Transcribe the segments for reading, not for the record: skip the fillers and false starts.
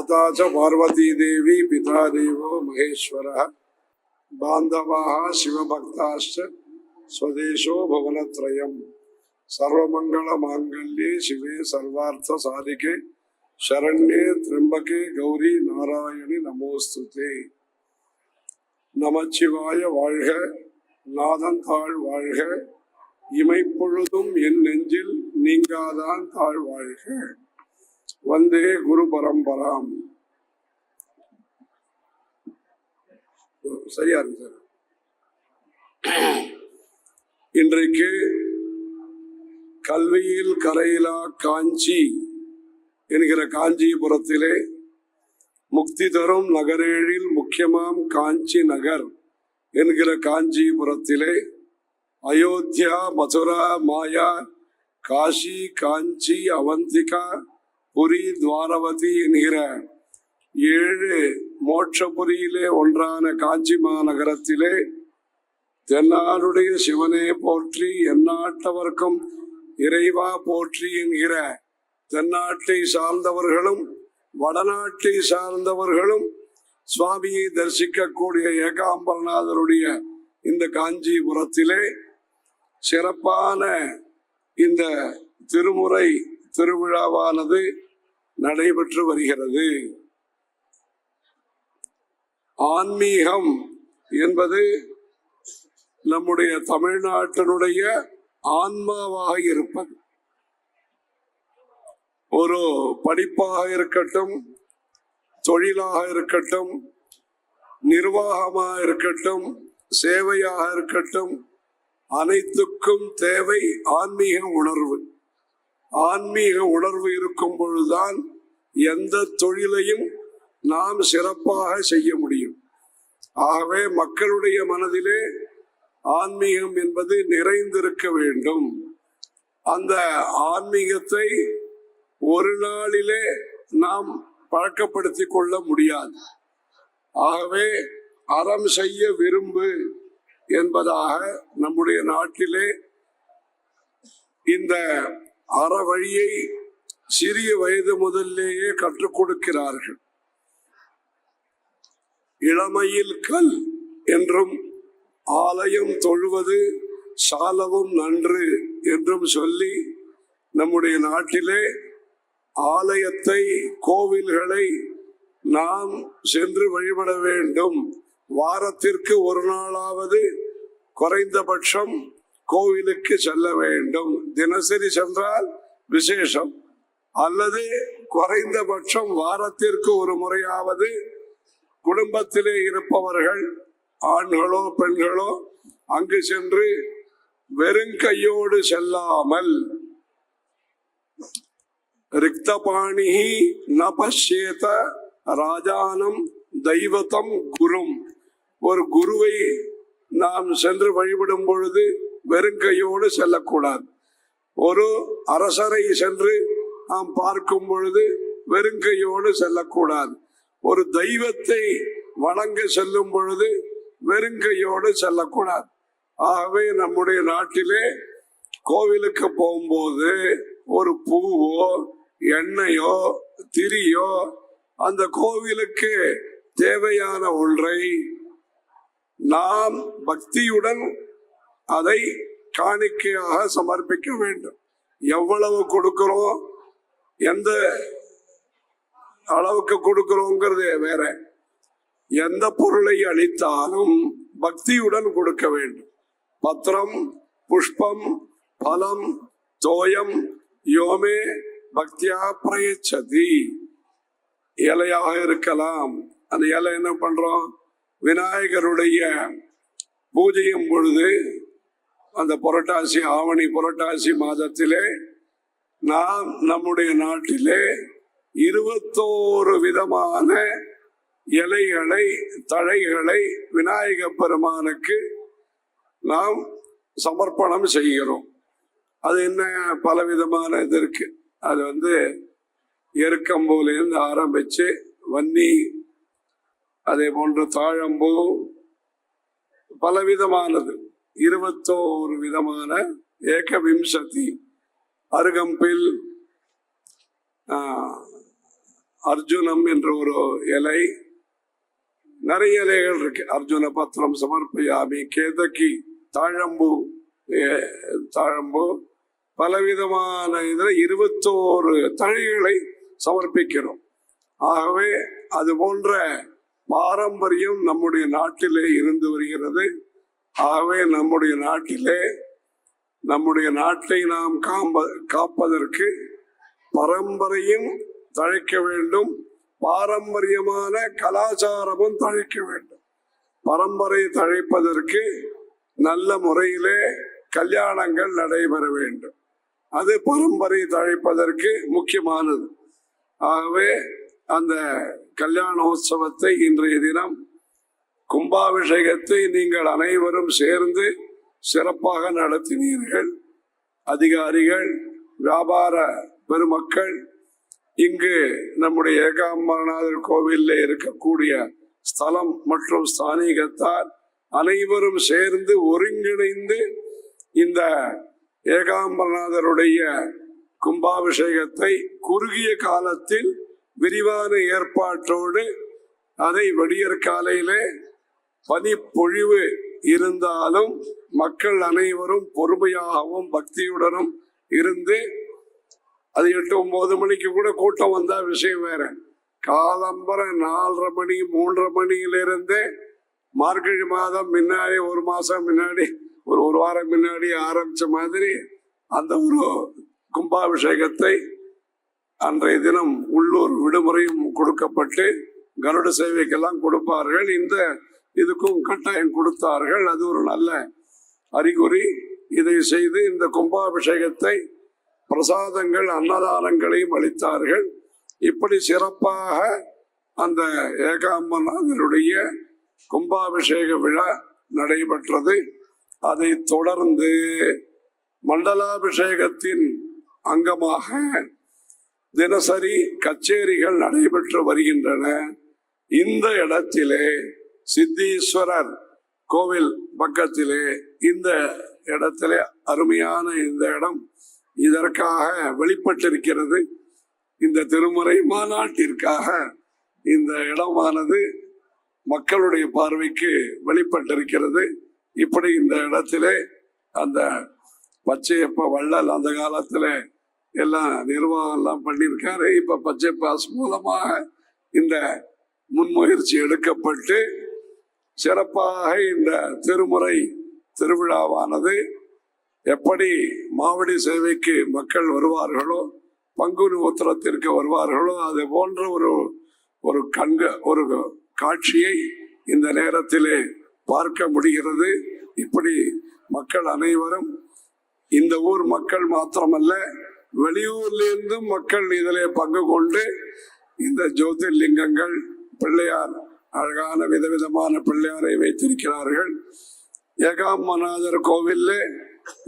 माता च पार्वती देवी पिता देवो महेश्वरः बान्धवाः शिवभक्ताश्च स्वदेशो भुवनत्रयम् सर्वमंगलमांगल्ये शिवे सर्वार्थसाधिके शरण्ये त्र्यंबके गौरी नारायणि नमोस्तुते। நமச்சிவாய வாழ்க, நாதன் தாழ் வாழ்க, இமைப்பொழுதும் என் நெஞ்சில் நீங்காதான் தாழ் வாழ்க. வந்தே குரு பரம்பராம். சரியா இருக்கு சார். இன்றைக்கு கல்வியில் கரையிலா காஞ்சி என்கிற காஞ்சிபுரத்திலே முக்தி தரும் நகரேழில் முக்கியமாம் காஞ்சி நகர் என்கிற காஞ்சிபுரத்திலே அயோத்தியா, மதுரா, மாயா, காஷி, காஞ்சி, அவந்திகா, புரி, துவாரவதி என்கிற 7 மோட்சபுரியிலே ஒன்றான காஞ்சி மாநகரத்திலே தென்னாடுடைய சிவனே போற்றி எந்நாட்டவர்க்கும் இறைவா போற்றி என்கிற தென்னாட்டை சார்ந்தவர்களும் வடநாட்டை சார்ந்தவர்களும் சுவாமியை தரிசிக்கக்கூடிய ஏகாம்பரநாதருடைய இந்த காஞ்சிபுரத்திலே சிறப்பான இந்த திருமுறை திருவிழாவானது நடைபெற்று வருகிறது. ஆன்மீகம் என்பது நம்முடைய தமிழ்நாட்டினுடைய ஆன்மாவாக இருப்பது. ஒரு படிப்பாக இருக்கட்டும், தொழிலாக இருக்கட்டும், நிர்வாகமாக இருக்கட்டும், சேவையாக இருக்கட்டும், அனைத்துக்கும் தேவை ஆன்மீக உணர்வு. ஆன்மீக உணர்வு இருக்கும் பொழுதுதான் எந்த தொழிலையும் நாம் சிறப்பாக செய்ய முடியும். ஆகவே மக்களுடைய மனதிலே ஆன்மீகம் என்பது நிறைந்திருக்க வேண்டும். அந்த ஆன்மீகத்தை ஒரு நாளிலே நாம் பழக்கப்படுத்திக் கொள்ள முடியாது. ஆகவே அறம் செய்ய விரும்பு என்பதாக நம்முடைய நாட்டிலே இந்த அற வழியை சிறிய வயது முதலேயே கற்றுக் கொடுக்கிறார்கள். இளமையில் கல் என்றும் ஆலயம் தொழுவது சாலவும் நன்று என்றும் சொல்லி நம்முடைய நாட்டிலே ஆலயத்தை, கோவில்களை நாம் சென்று வழிபட வேண்டும். வாரத்திற்கு ஒரு நாளாவது குறைந்தபட்சம் கோவிலுக்கு செல்ல வேண்டும். தினசரி சென்றால் விசேஷம், அல்லது குறைந்தபட்சம் வாரத்திற்கு ஒரு முறையாவது குடும்பத்திலே இருப்பவர்கள் ஆண்களோ பெண்களோ அங்கு சென்று வெறுங்கையோடு செல்லாமல் ரிக்தபாணி ந பஷ்யேத ராஜானம் தெய்வத்தம் குரும். ஒரு குருவை நாம் சென்று வழிபடும் பொழுது வெறுங்கையோடு செல்லக்கூடாது. ஒரு அரசரை சென்று நாம் பார்க்கும் பொழுது வெறுங்கையோடு செல்லக்கூடாது. ஒரு தெய்வத்தை வணங்க செல்லும் பொழுது வெறுங்கையோடு செல்லக்கூடாது. ஆகவே நம்முடைய நாட்டிலே கோவிலுக்கு போகும்போது ஒரு பூவோ எண்ணெயோ திரியோ அந்த கோவிலுக்கு தேவையான ஒன்றை நாம் பக்தியுடன் அதை காணிக்கையாக சமர்ப்பிக்க வேண்டும். எவ்வளவு கொடுக்கிறோம், எந்த அளவுக்கு கொடுக்கிறோங்கிறது வேற. எந்த பொருளை அளித்தாலும் பக்தியுடன் கொடுக்க வேண்டும். பத்திரம், புஷ்பம், பலம், தோயம் யோமே பக்தியா பிரயச்சதி. இலையாக இருக்கலாம். அந்த இலை என்ன பண்றோம், விநாயகருடைய பூஜையும் பொழுது அந்த புரட்டாசி, ஆவணி புரட்டாசி மாதத்திலே நாம் நம்முடைய நாட்டிலே 21 விதமான இலைகளை, தழைகளை விநாயக பெருமானுக்கு நாம் சமர்ப்பணம் செய்கிறோம். அது என்ன, பல விதமான இது இருக்கு. அது எருக்கம்பூலேருந்து ஆரம்பிச்சு வன்னி, அதே போன்று தாழம்பூ, பலவிதமானது 21 விதமான ஏகவிம்சதி, அருகம்பில், அர்ஜுனம் என்ற ஒரு இலை, நிறைய இலைகள் இருக்கு. அர்ஜுன பத்திரம் சமர்ப்பயாமி, கேதகி, தாழம்பூ, தாழம்பூ, பலவிதமான இதில் 21 தழைகளை சமர்ப்பிக்கிறோம். ஆகவே அது போன்ற பாரம்பரியம் நம்முடைய நாட்டிலே இருந்து வருகிறது. ஆகவே நம்முடைய நாட்டை நாம் காப்பதற்கு பரம்பரையும் தழைக்க வேண்டும், பாரம்பரியமான கலாச்சாரமும் தழைக்க வேண்டும். பரம்பரை தழைப்பதற்கு நல்ல முறையிலே கல்யாணங்கள் நடைபெற வேண்டும். அது பரம்பரை தழைப்பதற்கு முக்கியமானது. ஆகவே அந்த கல்யாணோத்சவத்தை இன்றைய தினம் கும்பாபிஷேகத்தை நீங்கள் அனைவரும் சேர்ந்து சிறப்பாக நடத்தினீர்கள். அதிகாரிகள், வியாபார பெருமக்கள், இங்கு நம்முடைய ஏகாம்பரநாதர் கோவிலில் இருக்கக்கூடிய ஸ்தலம் மற்றும் ஸ்தானிகத்தார் அனைவரும் சேர்ந்து ஒருங்கிணைந்து இந்த ஏகாம்பரநாதருடைய கும்பாபிஷேகத்தை குறுகிய காலத்தில் விரிவான ஏற்பாட்டோடு, அதை விடியற் காலையிலே பனிப்பொழிவு இருந்தாலும் மக்கள் அனைவரும் பொறுமையாகவும் பக்தியுடனும் இருந்து, அது 8-9 மணிக்கு கூட கூட்டம் வந்தா விஷயம் வேற. காலம்பர 4:30 மணி 3:30 மணியிலிருந்து மார்கழி மாதம் முன்னாடி, ஒரு மாசம் முன்னாடி, ஒரு வாரம் முன்னாடி ஆரம்பிச்ச மாதிரி அந்த ஒரு கும்பாபிஷேகத்தை அன்றைய தினம் உள்ளூர் விடுமுறையும் கொடுக்கப்பட்டு கருட சேவைக்கெல்லாம் கொடுப்பார்கள். இந்த இதுக்கும் கட்டாயம் கொடுத்தார்கள். அது ஒரு நல்ல அறிகுறி. இதை செய்து இந்த கும்பாபிஷேகத்தை பிரசாதங்கள் அன்னதானங்களையும் அளித்தார்கள். இப்படி சிறப்பாக அந்த ஏகாம்பரநாதருடைய கும்பாபிஷேக விழா நடைபெற்றது. அதை தொடர்ந்து மண்டலாபிஷேகத்தின் அங்கமாக தினசரி கச்சேரிகள் நடைபெற்று வருகின்றன. இந்த இடத்திலே சித்தீஸ்வரர் கோவில் பக்கத்திலே, இந்த இடத்திலே அருமையான இந்த இடம் இதற்காக வெளிப்பட்டிருக்கிறது. இந்த திருமுறை மாநாட்டிற்காக இந்த இடமானது மக்களுடைய பார்வைக்கு வெளிப்பட்டிருக்கிறது. இப்படி இந்த இடத்திலே அந்த பச்சையப்ப வள்ளல் அந்த காலத்துல எல்லாம் நிர்வாகம் எல்லாம் பண்ணியிருக்காரு. இப்ப பச்சை பாஸ் மூலமாக இந்த முன்முயற்சி எடுக்கப்பட்டு சிறப்பாக இந்த திருமுறை திருவிழாவானது எப்படி மாவடி சேவைக்கு மக்கள் வருவார்களோ, பங்குனி உத்திரத்திற்கு வருவார்களோ, அது போன்ற ஒரு காட்சியை இந்த நேரத்திலே பார்க்க முடிகிறது. இப்படி மக்கள் அனைவரும், இந்த ஊர் மக்கள் மாத்திரமல்ல, வெளியூர்லிருந்தும் மக்கள் இதிலே பங்கு கொண்டு இந்த ஜோதிர்லிங்கங்கள், பிள்ளையார், அழகான விதவிதமான பிள்ளையாரை வைத்திருக்கிறார்கள். ஏகாம்பரநாதர் கோவிலே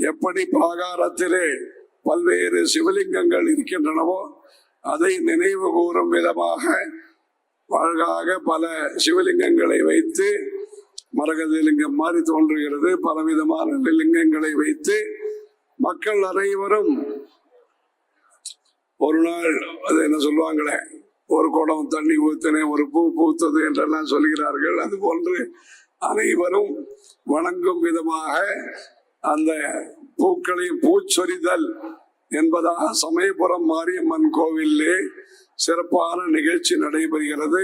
எப்படி பிராகாரத்திலே பல்வேறு சிவலிங்கங்கள் இருக்கின்றனவோ அதை நினைவு கூறும் விதமாக அழகாக பல சிவலிங்கங்களை வைத்து, மரகத லிங்கம் மாதிரி தோன்றுகிறது, பலவிதமான லிங்கங்களை வைத்து மக்கள் அனைவரும் ஒரு நாள், அது என்ன சொல்லுவாங்களே, ஒரு குடம் தண்ணி ஊத்தினேன், ஒரு பூ பூத்தது என்றெல்லாம் சொல்கிறார்கள். அது போன்று அனைவரும் வணங்கும் விதமாக அந்த பூக்களை பூச்சொரிதல் என்பதாக சமயபுரம் மாரியம்மன் கோவிலே சிறப்பான நிகழ்ச்சி நடைபெறுகிறது.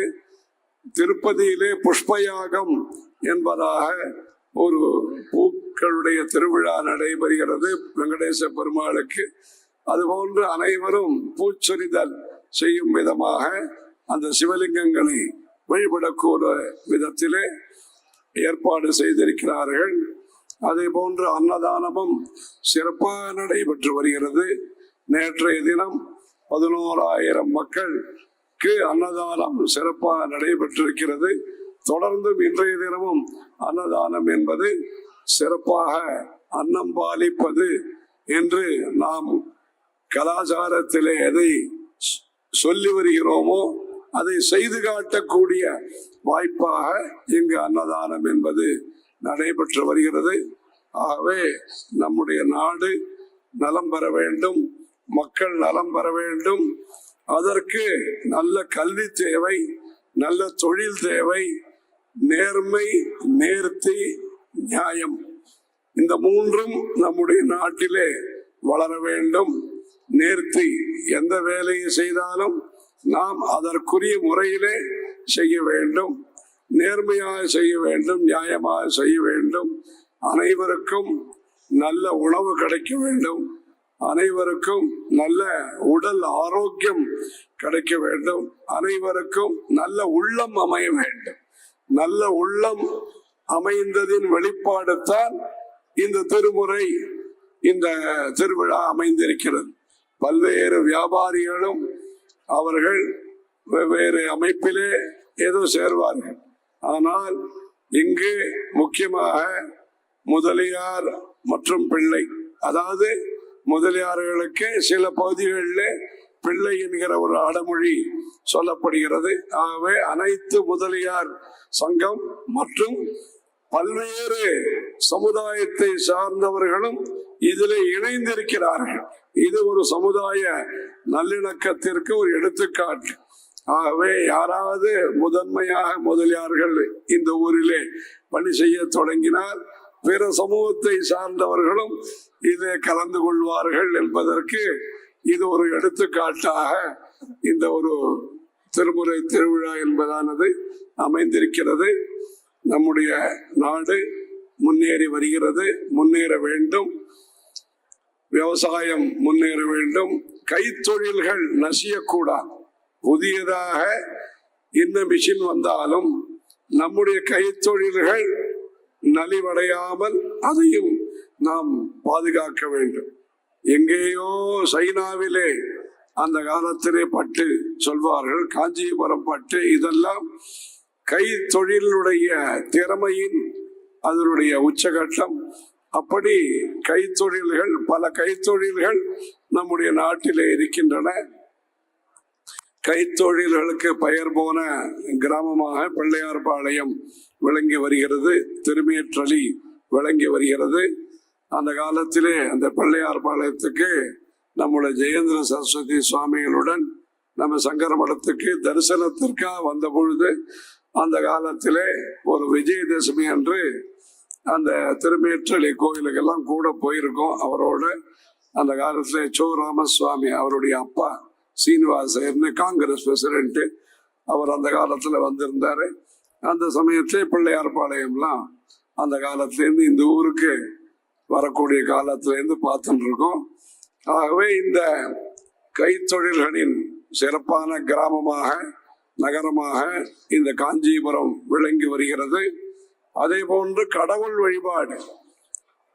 திருப்பதியிலே புஷ்பயாகம் என்பதாக ஒரு பூக்களுடைய திருவிழா நடைபெறுகிறது வெங்கடேச பெருமாளுக்கு. அதுபோன்று அனைவரும் பூச்சொரிதல் செய்யும் விதமாக அந்த சிவலிங்கங்களை வழிபடக்கூடிய விதத்திலே ஏற்பாடு செய்திருக்கிறார்கள். அதே போன்று அன்னதானமும் சிறப்பாக நடைபெற்று வருகிறது. நேற்றைய தினம் 11,000 மக்களுக்கு அன்னதானம் சிறப்பாக நடைபெற்றிருக்கிறது. தொடர்ந்தும் இன்றைய தினமும் அன்னதானம் என்பது சிறப்பாக அன்னம் பாலிப்பது என்று நாம் கலாச்சாரத்திலே எதை சொல்லி வருகிறோமோ அதை செய்து காட்டக்கூடிய வாய்ப்பாக இங்கு அன்னதானம் என்பது நடைபெற்று வருகிறது. ஆகவே நம்முடைய நாடு நலம் பெற வேண்டும், மக்கள் நலம் பெற வேண்டும். அதற்கு நல்ல கல்வி தேவை, நல்ல தொழில் தேவை, நேர்மை, நேர்த்தி, நியாயம். இந்த மூன்றும் நம்முடைய நாட்டிலே வளர வேண்டும். நேர்த்தி, எந்த வேலையை செய்தாலும் நாம் அதற்குரிய முறையிலே செய்ய வேண்டும், நேர்மையாக செய்ய வேண்டும், நியாயமாக செய்ய வேண்டும். அனைவருக்கும் நல்ல உணவு கிடைக்க வேண்டும், அனைவருக்கும் நல்ல உடல் ஆரோக்கியம் கிடைக்க வேண்டும், அனைவருக்கும் நல்ல உள்ளம் அமைய வேண்டும். நல்ல உள்ளம் அமைந்ததின் வெளிப்பாடு தான் இந்த திருமுறை, இந்த திருவிழா அமைந்திருக்கிறது. பல்வேறு வியாபாரிகளும் அவர்கள் வெவ்வேறு அமைப்பிலே ஏதோ சேர்வார்கள். ஆனால் இங்கு முக்கியமாக முதலியார் மற்றும் பிள்ளை, அதாவது முதலியார்களுக்கு சில பகுதிகளில் பிள்ளை என்கிற ஒரு அடமொழி சொல்லப்படுகிறது. ஆகவே அனைத்து முதலியார் சங்கம் மற்றும் பல்வேறு சமுதாயத்தை சார்ந்தவர்களும் இதில் இணைந்திருக்கிறார்கள். இது ஒரு சமுதாய நல்லிணக்கத்திற்கு ஒரு எடுத்துக்காட்டு. ஆகவே யாராவது முதன்மையாக முதலியார்கள் இந்த ஊரிலே பணி செய்ய தொடங்கினால் பிற சமூகத்தை சார்ந்தவர்களும் இதை கலந்து கொள்வார்கள் என்பதற்கு இது ஒரு எடுத்துக்காட்டாக இந்த ஒரு திருமுறை திருவிழா என்பதானது அமைந்திருக்கிறது. நம்முடைய நாடு முன்னேறி வருகிறது, முன்னேற வேண்டும், விவசாயம் முன்னேற வேண்டும், கைத்தொழில்கள் நசியக்கூடாது. புதியதாக என்ன மிஷின் வந்தாலும் நம்முடைய கைத்தொழில்கள் நலிவடையாமல் அதையும் நாம் பாதுகாக்க வேண்டும். எங்கேயோ சைனாவிலே அந்த காலத்திலே பட்டு சொல்வார்கள், காஞ்சிபுரம் பட்டு, இதெல்லாம் கை தொழிலுடைய திறமையின் அதனுடைய உச்சகட்டம். அப்படி கைத்தொழில்கள், பல கைத்தொழில்கள் நம்முடைய நாட்டிலே இருக்கின்றன. கைத்தொழில்களுக்கு பெயர் போன கிராமமாக பிள்ளையார்பாளையம் விளங்கி வருகிறது, திருமேற்றளி விளங்கி வருகிறது. அந்த காலத்திலே அந்த பிள்ளையார்பாளையத்துக்கு நம்முடைய ஜெயேந்திர சரஸ்வதி சுவாமிகளுடன் நம்ம சங்கர மடத்துக்கு தரிசனத்திற்காக வந்த பொழுது அந்த காலத்திலே ஒரு விஜயதசமி அன்று அந்த திருமேற்றளி கோயிலுக்கெல்லாம் கூட போயிருக்கோம் அவரோட. அந்த காலத்தில் சோ ராமசுவாமி அவருடைய அப்பா சீனிவாசர்னு காங்கிரஸ் பிரசிடென்ட், அவர் அந்த காலத்தில் வந்திருந்தாரு. அந்த சமயத்திலே பிள்ளையார்பாளையம்லாம் அந்த காலத்திலேருந்து இந்த ஊருக்கு வரக்கூடிய காலத்திலேருந்து பார்த்துட்டு இருக்கோம். ஆகவே இந்த கைத்தொழில்களின் சிறப்பான கிராமமாக, நகரமாக இந்த காஞ்சிபுரம் விளங்கி வருகிறது. அதே போன்று கடவுள் வழிபாடு,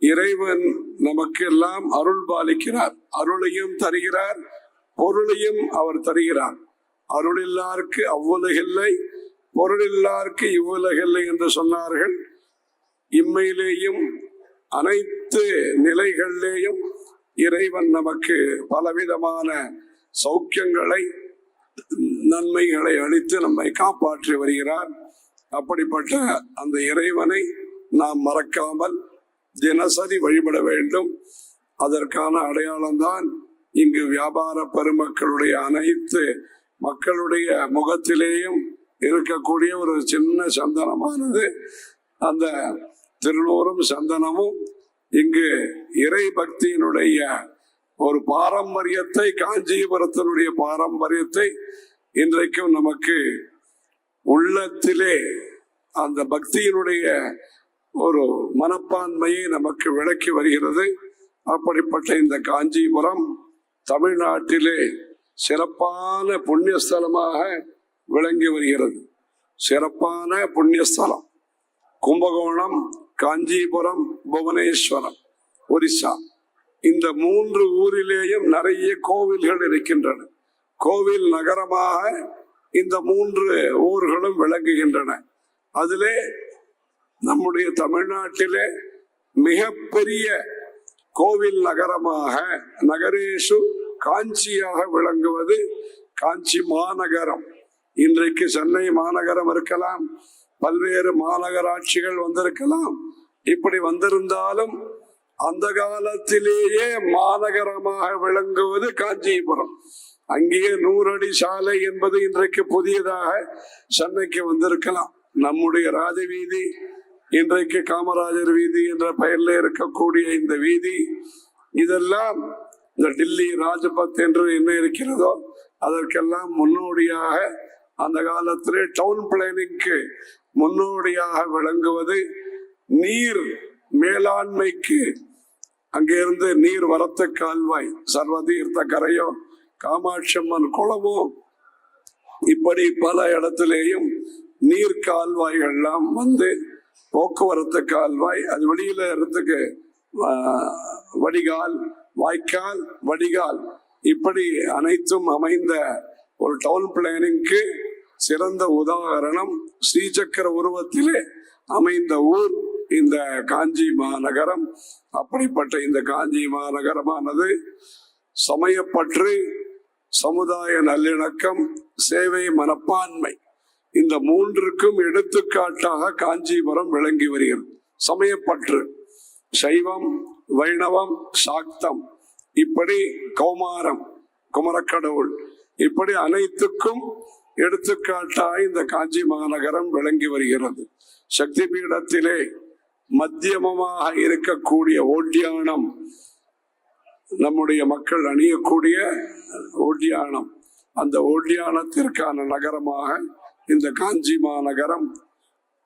இறைவன் நமக்கு எல்லாம் அருள் பாலிக்கிறார், அருளையும் தருகிறார், பொருளையும் அவர் தருகிறார். அருள் இல்லாருக்கு அவ்வுலகில்லை, பொருள் இல்லாருக்கு இவ்வுலகில்லை என்று சொன்னார்கள். இம்மையிலேயும் அனைத்து நிலைகளிலேயும் இறைவன் நமக்கு பலவிதமான சௌக்கியங்களை, நன்மைகளை அளித்து நம்மை காப்பாற்றி வருகிறார். அப்படிப்பட்ட அந்த இறைவனை நாம் மறக்காமல் தினசரி வழிபட வேண்டும். அதற்கான அடையாளம்தான் இங்கு வியாபார பெருமக்களுடைய அனைத்து மக்களுடைய முகத்திலேயும் இருக்கக்கூடிய ஒரு சின்ன சந்தனமானது. அந்த திருநூறும் சந்தனமும் இங்கு இறை பக்தியினுடைய ஒரு பாரம்பரியத்தை, காஞ்சிபுரத்தினுடைய பாரம்பரியத்தை இன்றைக்கும் நமக்கு உள்ளத்திலே அந்த பக்தியினுடைய ஒரு மனப்பான்மையை நமக்கு விளக்கி வருகிறது. அப்படிப்பட்ட இந்த காஞ்சிபுரம் தமிழ்நாட்டிலே சிறப்பான புண்ணியஸ்தலமாக விளங்கி வருகிறது. சிறப்பான புண்ணியஸ்தலம் கும்பகோணம், காஞ்சிபுரம், புவனேஸ்வரம், ஒரிசா, இந்த 3 ஊரிலேயும் நிறைய கோவில்கள் இருக்கின்றன. கோவில் நகரமாக இந்த 3 ஊர்களும் விளங்குகின்றன. அதிலே நம்முடைய தமிழ்நாட்டிலே மிகப்பெரிய கோவில் நகரமாக, நகரேஷு காஞ்சியாக விளங்குவது காஞ்சி மாநகரம். இன்றைக்கு சென்னை மாநகரம் இருக்கலாம், பல்வேறு மாநகராட்சிகள் வந்திருக்கலாம். இப்படி வந்திருந்தாலும் அந்த காலத்திலேயே மாநகரமாக விளங்குவது காஞ்சிபுரம். அங்கேயே 100 அடி சாலை என்பது இன்றைக்கு புதியதாக சென்னைக்கு வந்திருக்கலாம். நம்முடைய ராஜ வீதி, இன்றைக்கு காமராஜர் வீதி என்ற பெயரில் இருக்கக்கூடிய இந்த வீதி, இதெல்லாம் இந்த டில்லி ராஜபத் என்று என்ன இருக்கிறதோ அதற்கெல்லாம் முன்னோடியாக, அந்த காலத்திலே டவுன் பிளானிங்க்கு முன்னோடியாக விளங்குவது, நீர் மேலாண்மைக்கு, அங்கிருந்து நீர் வரத்து கால்வாய், சர்வதீர்த்த கரையோ, காமாட்சி அம்மன் குளமோ, இப்படி பல இடத்திலேயும் நீர் கால்வாய்கள்லாம் வந்து போக்குவரத்து கால்வாய், அது வெளியில இடத்துக்கு வடிகால், வாய்க்கால், வடிகால், இப்படி அனைத்தும் அமைந்த ஒரு டவுன் பிளானிங்க்கு சிறந்த உதாரணம் ஸ்ரீசக்கர உருவத்திலே அமைந்த ஊர் இந்த காஞ்சி மாநகரம். அப்படிப்பட்ட இந்த காஞ்சி மாநகரமானது சமயப்பற்று, சமுதாய நல்லிணக்கம், சேவை மனப்பான்மை, இந்த மூன்றுக்கும் எடுத்துக்காட்டாக காஞ்சிபுரம் விளங்கி வருகிறது. சமயப்பற்று, சைவம், வைணவம், சாக்தம், இப்படி கௌமாரம், குமரக்கடவுள், இப்படி அனைத்துக்கும் எடுத்துக்காட்டாக இந்த காஞ்சி மாநகரம் விளங்கி வருகிறது. சக்தி பீடத்திலே மத்தியமமாக இருக்கக்கூடிய ஓட்டியானம், நம்முடைய மக்கள் அணியக்கூடிய ஓட்டியானம், அந்த ஓட்டியானத்திற்கான நகரமாக இந்த காஞ்சி மாநகரம்.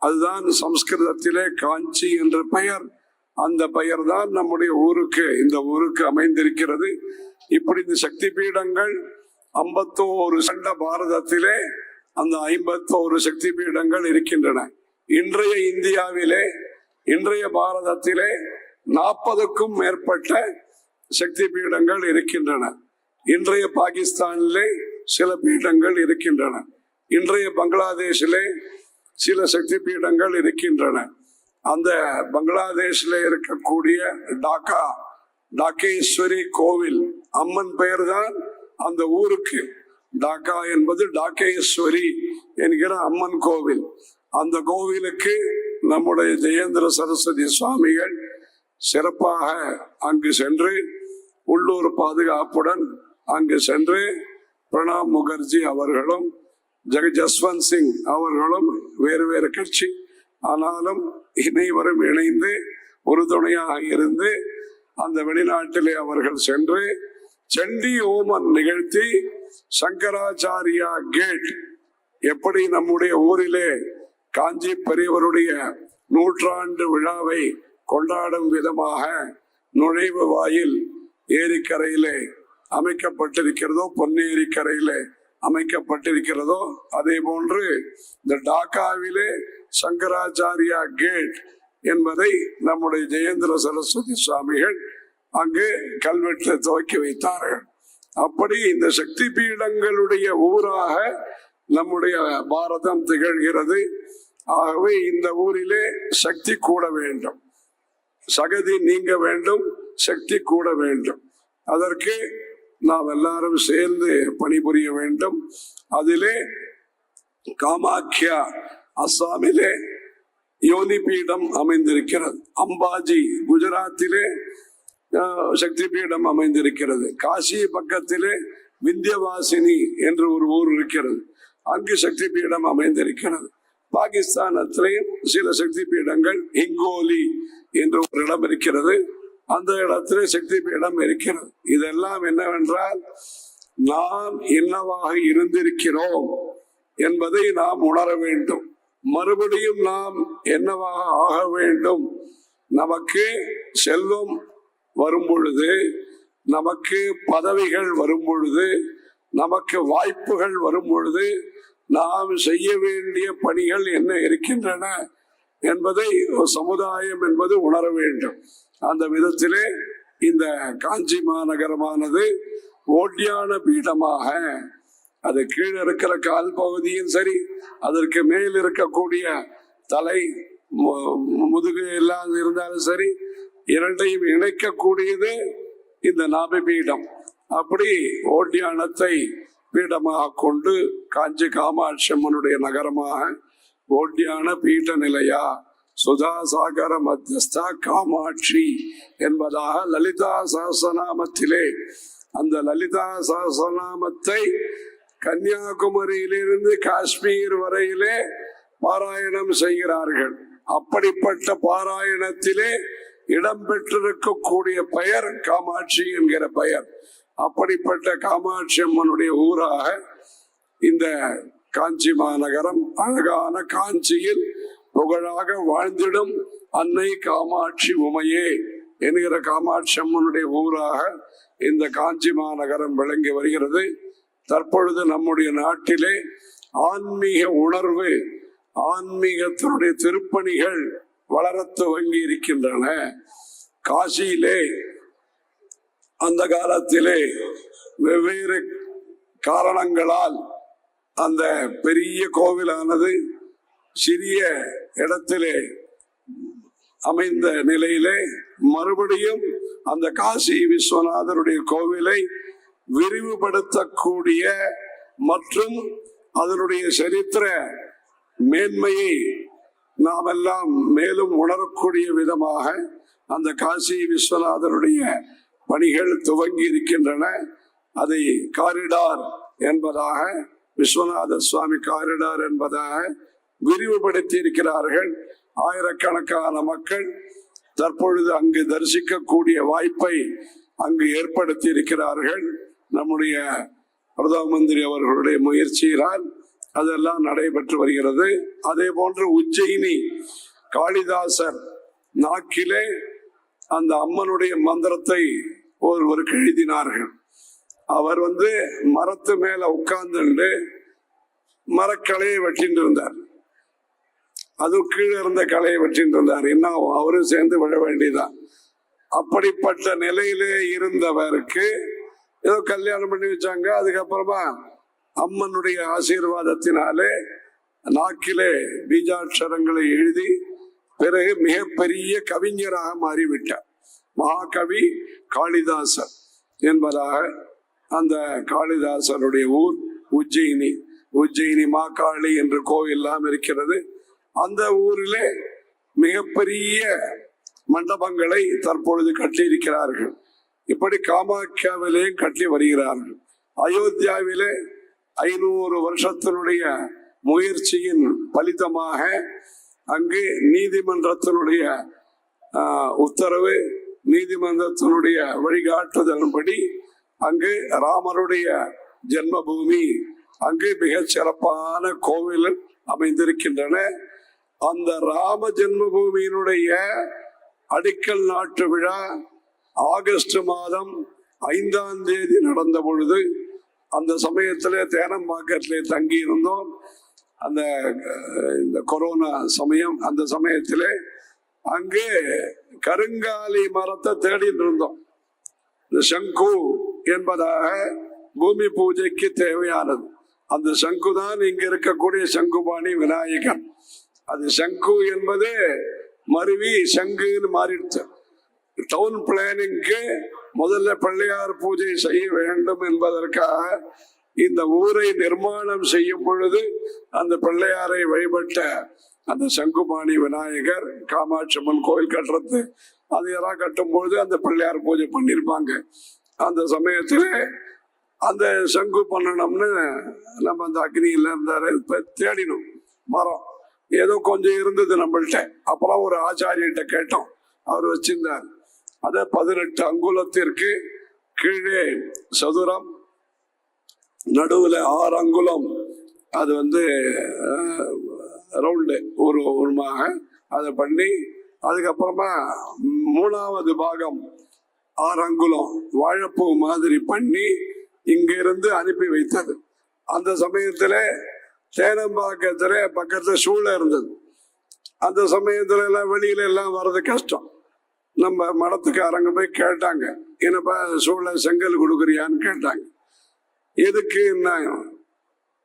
அதுதான் சம்ஸ்கிருதத்திலே காஞ்சி என்ற பெயர். அந்த பெயர் தான் நம்முடைய ஊருக்கு, இந்த ஊருக்கு அமைந்திருக்கிறது. இப்படி இந்த சக்தி பீடங்கள் 51 சண்ட பாரதத்திலே அந்த 51 சக்தி பீடங்கள் இருக்கின்றன. இன்றைய இந்தியாவிலே, இன்றைய பாரதத்திலே 40க்கும் மேற்பட்ட சக்தி பீடங்கள் இருக்கின்றன. இன்றைய பாகிஸ்தானிலே சில பீடங்கள் இருக்கின்றன. இன்றைய பங்களாதேஷிலே சில சக்தி பீடங்கள் இருக்கின்றன. அந்த பங்களாதேஷில் இருக்கக்கூடிய டாக்கேஸ்வரி கோவில், அம்மன் பெயர் தான் அந்த ஊருக்கு. டாக்கா என்பது டாக்கேஸ்வரி என்கிற அம்மன் கோவில். அந்த கோவிலுக்கு நம்முடைய ஜெயேந்திர சரஸ்வதி சுவாமிகள் சிறப்பாக அங்கு சென்று, உள்ளூர் பாதுகாப்புடன் அங்கு சென்று, பிரணாப் முகர்ஜி அவர்களும் ஜஸ்வந்த் சிங் அவர்களும் வேறு வேறு கட்சி, ஆனாலும் இணைவரும் இணைந்து உறுதுணையாக இருந்து அந்த வெளிநாட்டிலே அவர்கள் சென்று சண்டி ஹோமம் நிகழ்த்தி, சங்கராச்சாரியா கேட், எப்படி நம்முடைய ஊரிலே காஞ்சி பெரியவருடைய 100ஆண்டு விழாவை கொண்டாடும் விதமாக நுழைவு வாயில் ஏரிக்கரையிலே அமைக்கப்பட்டிருக்கிறதோ, பொன்னேரி கரையிலே அமைக்கப்பட்டிருக்கிறதோ, அதே போன்று இந்த டாக்காவிலே சங்கராச்சாரியா கேட் என்பதை நம்முடைய ஜெயேந்திர சரஸ்வதி சுவாமிகள் அங்கு கல்வெட்டு துவக்கி வைத்தார்கள். அப்படி இந்த சக்தி பீடங்களுடைய ஊராக நம்முடைய பாரதம் திகழ்கிறது. ஆகவே இந்த ஊரிலே சக்தி கூட வேண்டும், சகதி நீங்க வேண்டும், சக்தி கூட வேண்டும். அதற்கு நாம் எல்லாரும் சேர்ந்து பணிபுரிய வேண்டும். அதிலே காமாக்கியா அஸ்ஸாமிலே யோனி பீடம் அமைந்திருக்கிறது. அம்பாஜி குஜராத்திலே சக்தி பீடம் அமைந்திருக்கிறது. காசி பக்கத்திலே விந்தியவாசினி என்று ஒரு ஊர் இருக்கிறது, அங்கு சக்தி பீடம் அமைந்திருக்கிறது. பாகிஸ்தானத்திலேயும் சில சக்தி பீடங்கள், ஹிங்கோலி என்று ஒரு இடம் இருக்கிறது, அந்த இடத்திலே சக்தி பீடம் இருக்கிறது. இதெல்லாம் என்னவென்றால், நாம் என்னவாக இருந்திருக்கிறோம் என்பதை நாம் உணர வேண்டும். மறுபடியும் நாம் என்னவாக ஆக வேண்டும். நமக்கு செல்வம் வரும் பொழுது, நமக்கு பதவிகள் வரும் பொழுது, நமக்கு வாய்ப்புகள் வரும் பொழுது நாம் செய்ய வேண்டிய பணிகள் என்ன இருக்கின்றன என்பதை சமுதாயம் என்பது உணர வேண்டும். அந்த விதத்திலே இந்த காஞ்சி மாநகரமானது ஓட்டியான பீடமாக, அது கீழே இருக்கிற கால் பகுதியும் சரி, அதற்கு மேல் இருக்கக்கூடிய தலை, முதுகு எல்லாம் இருந்தாலும் சரி, இரண்டையும் இணைக்கக்கூடியது இந்த நாபி பீடம். அப்படி ஓட்டியானத்தை பீடமாக கொண்டு காஞ்சி காமாட்சி அம்மனுடைய நகரமாக ஓட்டியான பீட நிலையா சுதாசாகர மத்தியஸ்தா காமாட்சி என்பதாக லலிதா சஹஸ்ரநாமத்திலே அந்த லலிதா சஹஸ்ரநாமத்தை கன்னியாகுமரியிலிருந்து காஷ்மீர் வரையிலே பாராயணம் செய்கிறார்கள். அப்படிப்பட்ட பாராயணத்திலே இடம்பெற்றிருக்கக்கூடிய பெயர் காமாட்சி என்கிற பெயர். அப்படிப்பட்ட காமாட்சி அம்மனுடைய ஊராக இந்த காஞ்சி மாநகரம், அழகான காஞ்சியில் புகழாக வாழ்ந்திடும் அன்னை காமாட்சி உமையே என்கிற காமாட்சி அம்மனுடைய ஊராக இந்த காஞ்சி மாநகரம் விளங்கி வருகிறது. தற்பொழுது நம்முடைய நாட்டிலே ஆன்மீக உணர்வு, ஆன்மீகத்தினுடைய திருப்பணிகள் வளர துவங்கி இருக்கின்றன. காசியிலே அந்த காலத்திலே வெவ்வேறு காரணங்களால் அந்த பெரிய கோவிலானது சிறிய இடத்திலே அமைந்த நிலையிலே மறுபடியும் அந்த காசி விஸ்வநாதருடைய கோவிலை விரிவுபடுத்தக்கூடிய மற்றும் அதனுடைய சரித்திர மேன்மையை நாம் எல்லாம் மேலும் உணரக்கூடிய விதமாக அந்த காசி விஸ்வநாதருடைய பணிகள் துவங்கி இருக்கின்றன. அதை காரிடார் என்பதாக, விஸ்வநாத சுவாமி காரிடார் என்பதாக விரிவுபடுத்தி இருக்கிறார்கள். ஆயிரக்கணக்கான மக்கள் தற்பொழுது அங்கு தரிசிக்கக்கூடிய வாய்ப்பை அங்கு ஏற்படுத்தி இருக்கிறார்கள். நம்முடைய பிரதம மந்திரி அவர்களுடைய முயற்சியினால் அதெல்லாம் நடைபெற்று வருகிறது. அதே போன்று உஜ்ஜயினி காளிதாசர் நாக்கிலே அந்த அம்மனுடைய மந்திரத்தை ஒருவருக்கு எழுதினார்கள். அவர் மரத்து மேல உட்கார்ந்து மரக்கலையை வெட்டிட்டு இருந்தார். அது கீழே இருந்த கலையை வெட்டிட்டு இருந்தார். இன்னும் அவரும் சேர்ந்து விழ வேண்டியதான். அப்படிப்பட்ட நிலையிலே இருந்தவருக்கு ஏதோ கல்யாணம் பண்ணி வச்சாங்க. அதுக்கப்புறமா அம்மனுடைய ஆசீர்வாதத்தினாலே நாக்கிலே பீஜாட்சரங்களை எழுதி பிறகு மிகப்பெரிய கவிஞராக மாறிவிட்டார். மகாகவி காளிதாசர் என்பதாக அந்த காளிதாசருடைய ஊர் உஜ்ஜயினி. உஜ்ஜயினி மாகாளி என்று கோயில்லாம் இருக்கிறது. அந்த ஊரிலே மிகப்பெரிய மண்டபங்களை தற்பொழுது கட்டி இருக்கிறார்கள். இப்படி காமாக்கியாவிலேயும் கட்டி வருகிறார்கள். அயோத்தியாவிலே 500 வருஷத்தினுடைய முயற்சியின் பலிதமாக அங்கு நீதிமன்றத்தினுடைய உத்தரவு, நீதிமன்றத்தினுடைய வழிகாட்டுதலின்படி அங்கு ராமருடைய ஜென்மபூமி, அங்கு மிகச் சிறப்பான கோவில் அமைந்திருக்கின்றன. அந்த ராம ஜென்மபூமியினுடைய அடிக்கல் நாட்டு விழா ஆகஸ்ட் மாதம் 5ஆம் தேதி நடந்த பொழுது, அந்த சமயத்திலே தேனம்பாக்கத்திலே தங்கி இருந்தோம். இந்த கொரோனா சமயம், அந்த சமயத்திலே அங்கே கருங்காலி மரத்தை தேடிட்டு இருந்தோம். இந்த சங்கு என்பதாக பூமி பூஜைக்கு தேவையானது. அந்த சங்கு தான் இங்க இருக்கக்கூடிய சங்குபாணி விநாயகர். அது சங்கு என்பது மருவி சங்குன்னு மாறிடுச்சு. டவுன் பிளானிங்க்கு முதல்ல பிள்ளையார் பூஜை செய்ய வேண்டும் என்பதற்காக இந்த ஊரை நிர்மாணம் செய்யும் பொழுது அந்த பிள்ளையாரை வழிபட்ட அந்த சங்குபாணி விநாயகர், காமாட்சி அம்மன் கோயில் கட்டுறது, அது யாராவது கட்டும் பொழுது அந்த பிள்ளையார் பூஜை பண்ணியிருப்பாங்க. அந்த சமயத்துல அந்த சங்கு பண்ணணும்னு நம்ம அந்த அக்னியில இருந்தாரு தேடினோம். மரம் ஏதோ கொஞ்சம் இருந்தது நம்மள்கிட்ட. அப்புறம் ஒரு ஆச்சாரியர்கிட்ட கேட்டோம், அவர் வச்சிருந்தார். அதை 18 அங்குலத்திற்கு கீழே சதுரம், நடுவுல 6 அங்குலம், அது ரவுண்டு உருவமாக அதை பண்ணி, அதுக்கப்புறமா 3வது பாகம் 6 அங்குலம் வாழைப்பூ மாதிரி பண்ணி இங்கிருந்து அனுப்பி வைத்தது. அந்த சமயத்துல தேனம்பாக்கத்துல பக்கத்துல சூளை இருந்தது. அந்த சமயத்துல எல்லாம் வெளியில எல்லாம் வர்றது கஷ்டம். நம்ம மடத்துக்காரங்க போய் கேட்டாங்க, என்னப்பா சூளை செங்கல் கொடுக்குறியான்னு கேட்டாங்க. எதுக்கு என்ன,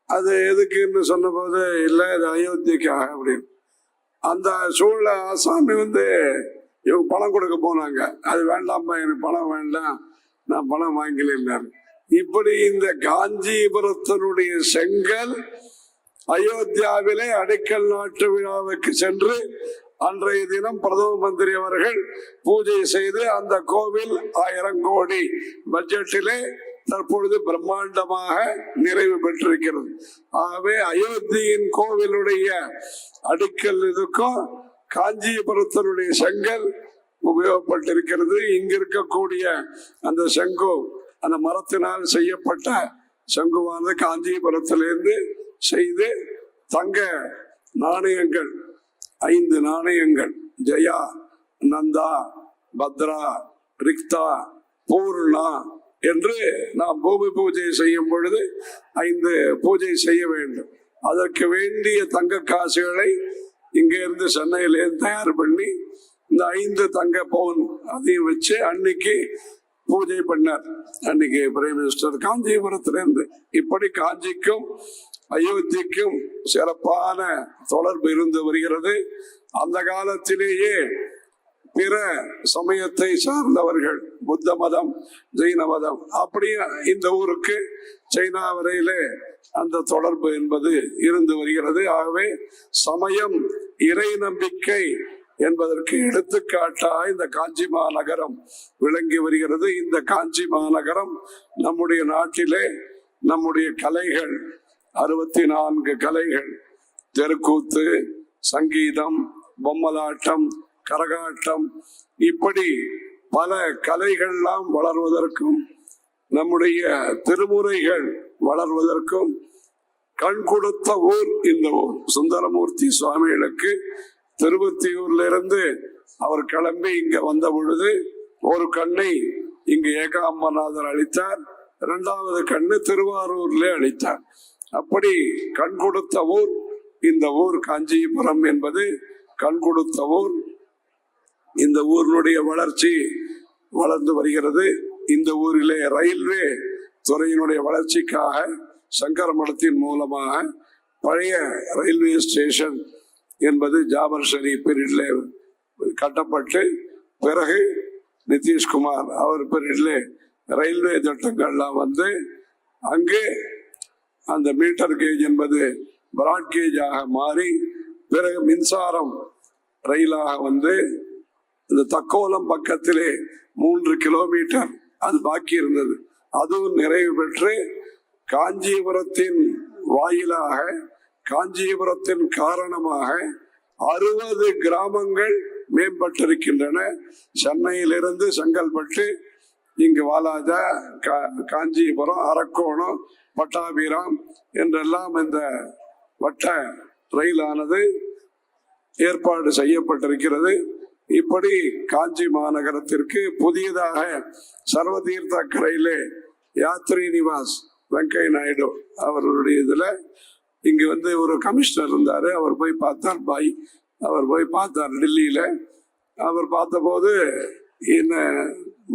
அது எதுக்குன்னு சொன்ன போது இல்லை இது அயோத்திக்காக அப்படின்னு. அந்த சூழலை ஆசாமி இவங்க பணம் கொடுக்க போனாங்க. அது வேண்டாம்ப்பா, எனக்கு பணம் வேண்டாம், நான் பணம் வாங்கலாம். இப்படி இந்த காஞ்சிபுரத்தினுடைய செங்கல் அயோத்தியாவிலே அடிக்கல் நாட்டு விழாவுக்கு சென்று அன்றைய தினம் பிரதம மந்திரி அவர்கள் பூஜை செய்து அந்த கோவில் 1000 கோடி பட்ஜெட்டிலே தற்பொழுது பிரம்மாண்டமாக நிறைவு பெற்றிருக்கிறது. ஆகவே அயோத்தியின் கோவிலுடைய அடிக்கல் இதுக்கும் காஞ்சிபுரத்தினுடைய செங்கல் உபயோகப்பட்டிருக்கிறது. இங்கு இருக்கக்கூடிய அந்த சங்கு, அந்த மரத்தினால் செய்யப்பட்ட சங்குவானது காஞ்சிபுரத்திலிருந்து செய்து தங்க நாணயங்கள் 5 நாணயங்கள் ஜெயா, நந்தா, பத்ரா, ரிக்தா, பூர்ணா என்று நாம் பூமி பூஜை செய்யும் பொழுது 5 பூஜை செய்ய வேண்டும். அதற்கு வேண்டிய தங்க காசுகளை இங்கிருந்து சென்னையிலேருந்து தயார் பண்ணி இந்த 5 தங்க பவுன் அதையும் வச்சு அன்னைக்கு பூஜை பண்ணார். அன்னைக்கு பிரைம் மினிஸ்டர் காஞ்சிபுரத்திலிருந்து. இப்படி காஞ்சிக்கும் அயோத்திக்கும் சிறப்பான தொடர்பு இருந்து வருகிறது. அந்த காலத்திலேயே பிற சமயத்தை சார்ந்தவர்கள், புத்த மதம், ஜெயின மதம், அப்படி இந்த ஊருக்கு சைனா வரையிலே அந்த தொடர்பு என்பது இருந்து வருகிறது. ஆகவே சமயம், இறை நம்பிக்கை என்பதற்கு எடுத்துக்காட்டாக இந்த காஞ்சி மாநகரம் விளங்கி வருகிறது. இந்த காஞ்சி மாநகரம் நம்முடைய நாட்டிலே நம்முடைய கலைகள் 64 கலைகள், தெருக்கூத்து, சங்கீதம், பொம்மலாட்டம், கரகாட்டம், இப்படி பல கலைகள்லாம் வளர்வதற்கும் நம்முடைய திருமுறைகள் வளர்வதற்கும் கண் கொடுத்த ஊர் இந்த ஊர். சுந்தரமூர்த்தி சுவாமிகளுக்கு திருவத்தியூர்ல இருந்து அவர் கிளம்பி இங்க வந்த பொழுது ஒரு கண்ணை இங்கு ஏகாம்பரநாதர் அளித்தார், 2வது கண்ணு திருவாரூர்ல அளித்தார். அப்படி கண் கொடுத்த ஊர் இந்த ஊர் காஞ்சிபுரம் என்பது கண் கொடுத்த ஊர். இந்த ஊரினுடைய வளர்ச்சி வளர்ந்து வருகிறது. இந்த ஊரிலே ரயில்வே துறையினுடைய வளர்ச்சிக்காக சங்கர மடத்தின் மூலமாக பழைய ரயில்வே ஸ்டேஷன் என்பது ஜாபர் ஷரீப் பீரியட்ல கட்டப்பட்டு பிறகு நிதிஷ்குமார் அவர் பீரியட்ல ரயில்வே திட்டங்கள்லாம் வந்து அங்கே அந்த மீட்டர் கேஜ் என்பது பிராட் கேஜாக மாறி பிறகு மின்சாரம் ரயிலாக வந்து இந்த தக்கோலம் பக்கத்திலே 3 கிலோமீட்டர் அது பாக்கி இருந்தது. அதுவும் நிறைவு பெற்று காஞ்சிபுரத்தின் வாயிலாக, காஞ்சிபுரத்தின் காரணமாக 60 கிராமங்கள் மேம்பட்டிருக்கின்றன. சென்னையிலிருந்து செங்கல்பட்டு, இங்கு வாலாஜா, காஞ்சிபுரம், அரக்கோணம், பட்டாபிராம் என்றெல்லாம் இந்த வட்ட ரயிலானது ஏற்பாடு செய்யப்பட்டிருக்கிறது. இப்படி காஞ்சி மாநகரத்திற்கு புதியதாக சர்வதீர்த்த கரையிலே யாத்ரி நிவாஸ் வெங்கையா நாயுடு அவர்களுடைய இதுல இங்கு வந்து ஒரு கமிஷனர் இருந்தாரு. அவர் போய் பார்த்தார், அவர் போய் பார்த்தார் டெல்லியில. அவர் பார்த்தபோது என்ன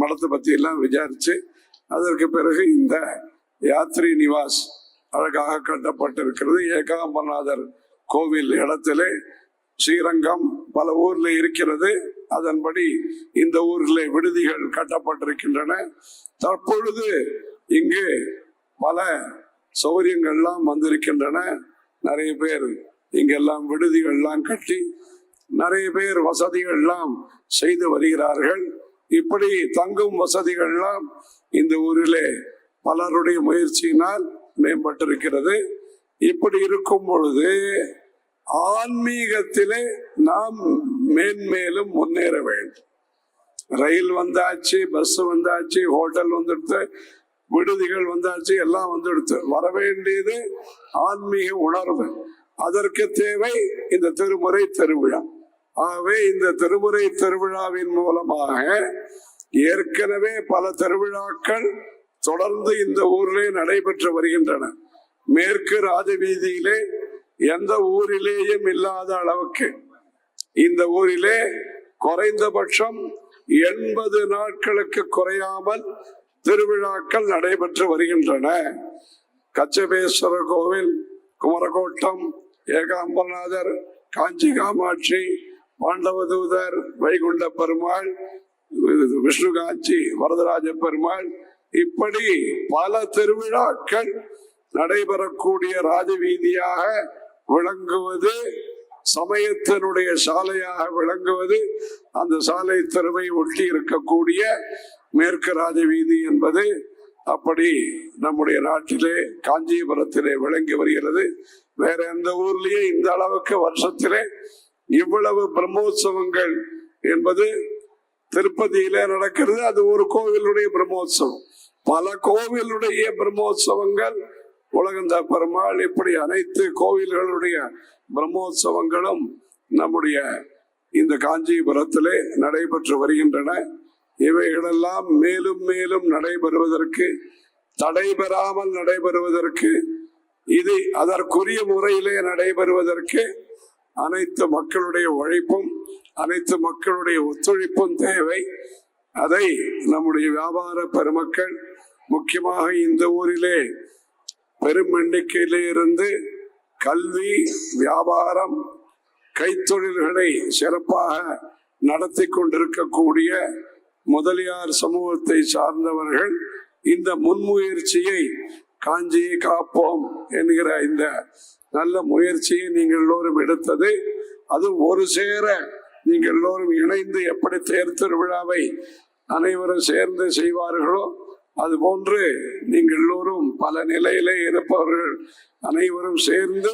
மடத்தை பத்தி எல்லாம் விசாரிச்சு அதற்கு பிறகு இந்த யாத்ரி நிவாஸ் அழகாக கட்டப்பட்டிருக்கிறது. ஏகாம்பரநாதர் கோவில் இடத்திலே ஸ்ரீரங்கம் பல ஊர்ல இருக்கிறது. அதன்படி இந்த ஊரில் விடுதிகள் கட்டப்பட்டிருக்கின்றன. தற்பொழுது இங்கு பல சௌகரியங்கள்லாம் வந்திருக்கின்றன. நிறைய பேர் இங்கெல்லாம் விடுதிகள்லாம் கட்டி நிறைய பேர் வசதிகள்லாம் செய்து வருகிறார்கள். இப்படி தங்கும் வசதிகள்லாம் இந்த ஊரிலே பலருடைய முயற்சியினால் மேம்பட்டிருக்கிறது. இப்படி இருக்கும் பொழுது ஆன்மீகத்திலே நாம் மேன்மேலும் முன்னேற வேண்டும். ரயில் வந்தாச்சு, பஸ் வந்தாச்சு, ஹோட்டல் வந்துடுத்து, விடுதிகள் வந்தாச்சு, எல்லாம் வந்துடுத்து. வர வேண்டியது ஆன்மீக உணர்வு. அதற்கு தேவை இந்த திருமுறை திருவிழா. ஆகவே இந்த திருமுறை திருவிழாவின் மூலமாக ஏற்கனவே பல திருவிழாக்கள் தொடர்ந்து இந்த ஊரிலே நடைபெற்று வருகின்றன. மேற்கு ராஜவீதியிலே எந்த ஊரிலேயும் இல்லாத அளவுக்கு இந்த ஊரிலே குறைந்தபட்சம் 80 நாட்களுக்கு குறையாமல் திருவிழாக்கள் நடைபெற்று வருகின்றன. கச்சபேஸ்வரர் கோவில், குமரகோட்டம், ஏகாம்பரநாதர், காஞ்சி காமாட்சி, பாண்டவதூதர், வைகுண்ட பெருமாள், விஷ்ணு காஞ்சி, வரதராஜ பெருமாள், இப்படி பல திருவிழாக்கள் நடைபெறக்கூடிய ராஜவீதியாக விளங்குவது சமயத்தினுடைய சாலையாக விளங்குவது அந்த சாலை தெருவை ஒட்டி இருக்கக்கூடிய மேற்கு ராஜ வீதி என்பது அப்படி நம்முடைய நாட்டிலே காஞ்சிபுரத்திலே விளங்கி வருகிறது. வேற எந்த ஊர்லயே இந்த அளவுக்கு வருஷத்திலே இவ்வளவு பிரம்மோற்சவங்கள் என்பது திருப்பதியிலே நடக்கிறது. அது ஒரு கோவிலுடைய பிரம்மோற்சவம். பல கோவிலுடைய பிரம்மோற்சவங்கள் உலகந்த பெருமாள் இப்படி அனைத்து கோவில்களுடைய பிரம்மோற்சவங்களும் நம்முடைய இந்த காஞ்சிபுரத்திலே நடைபெற்று வருகின்றன. இவைகளெல்லாம் மேலும் மேலும் நடைபெறுவதற்கு, தடைபெறாமல் நடைபெறுவதற்கு, இது அதற்குரிய முறையிலே நடைபெறுவதற்கு அனைத்து மக்களுடைய உழைப்பும் அனைத்து மக்களுடைய ஒத்துழைப்பும் தேவை. அதை நம்முடைய வியாபார பெருமக்கள், முக்கியமாக இந்த ஊரிலே பெரும் எண்ணிக்கையிலே இருந்து கல்வி, வியாபாரம், கைத்தொழில்களை சிறப்பாக நடத்தி கொண்டிருக்கக்கூடிய முதலியார் சமூகத்தை சார்ந்தவர்கள் இந்த முன்முயற்சியை, காஞ்சியை காப்போம் என்கிற இந்த நல்ல முயற்சியை நீங்கள் எல்லோரும் எடுத்தது, அது ஒரு சேர நீங்கள் எல்லோரும் இணைந்து எப்படி தேர் திருவிழாவை அனைவரும் சேர்ந்து செய்வார்களோ அதுபோன்று நீங்கள் எல்லோரும் பல நிலையிலே இருப்பவர்கள் அனைவரும் சேர்ந்து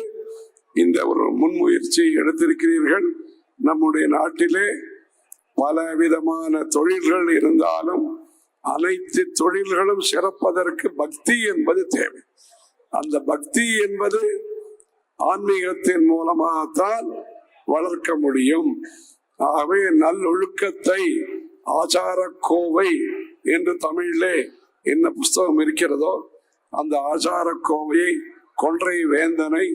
இந்த ஒரு முன்முயற்சியை எடுத்திருக்கிறீர்கள். நம்முடைய நாட்டிலே பல விதமான தொழில்கள் இருந்தாலும் அனைத்து தொழில்களும் சிறப்பதற்கு பக்தி என்பது தேவை. அந்த பக்தி என்பது ஆன்மீகத்தின் மூலமாகத்தான் வளர்க்க முடியும். ஆகவே நல்லொழுக்கத்தை ஆச்சார கோவை என்று தமிழிலே என்ன புஸ்தகம் இருக்கிறதோ அந்த ஆச்சார கோவையை, கொன்றை வேந்தனை,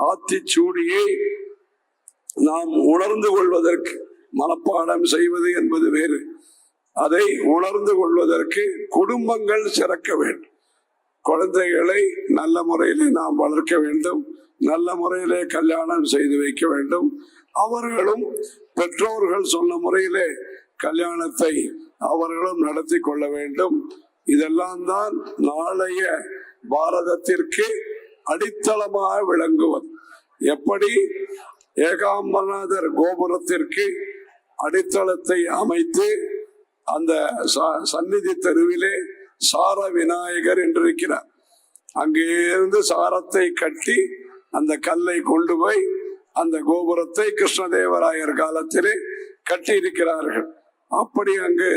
ஆத்திச்சூடியை நாம் உணர்ந்து கொள்வதற்கு, மனப்பாடம் செய்வது என்பது வேறு, அதை உணர்ந்து கொள்வதற்கு குடும்பங்கள் சிறக்க வேண்டும். குழந்தைகளை நல்ல முறையிலே நாம் வளர்க்க வேண்டும், நல்ல முறையிலே கல்யாணம் செய்து வைக்க வேண்டும். அவர்களும் பெற்றோர்கள் சொன்ன முறையிலே கல்யாணத்தை அவர்களும் நடத்தி கொள்ள வேண்டும். இதெல்லாம் தான் நாளைய பாரதத்திற்கு அடித்தளமாக விளங்குவது. எப்படி ஏகாம்பரநாதர் கோபுரத்திற்கு அடித்தளத்தை அமைத்து அந்த சந்நிதி தெருவிலே சார விநாயகர் என்று இருக்கிறார், அங்கே இருந்து சாரத்தை கட்டி அந்த கல்லை கொண்டு போய் அந்த கோபுரத்தை கிருஷ்ணதேவராயர் காலத்திலே கட்டி இருக்கிறார்கள். அப்படி அங்கு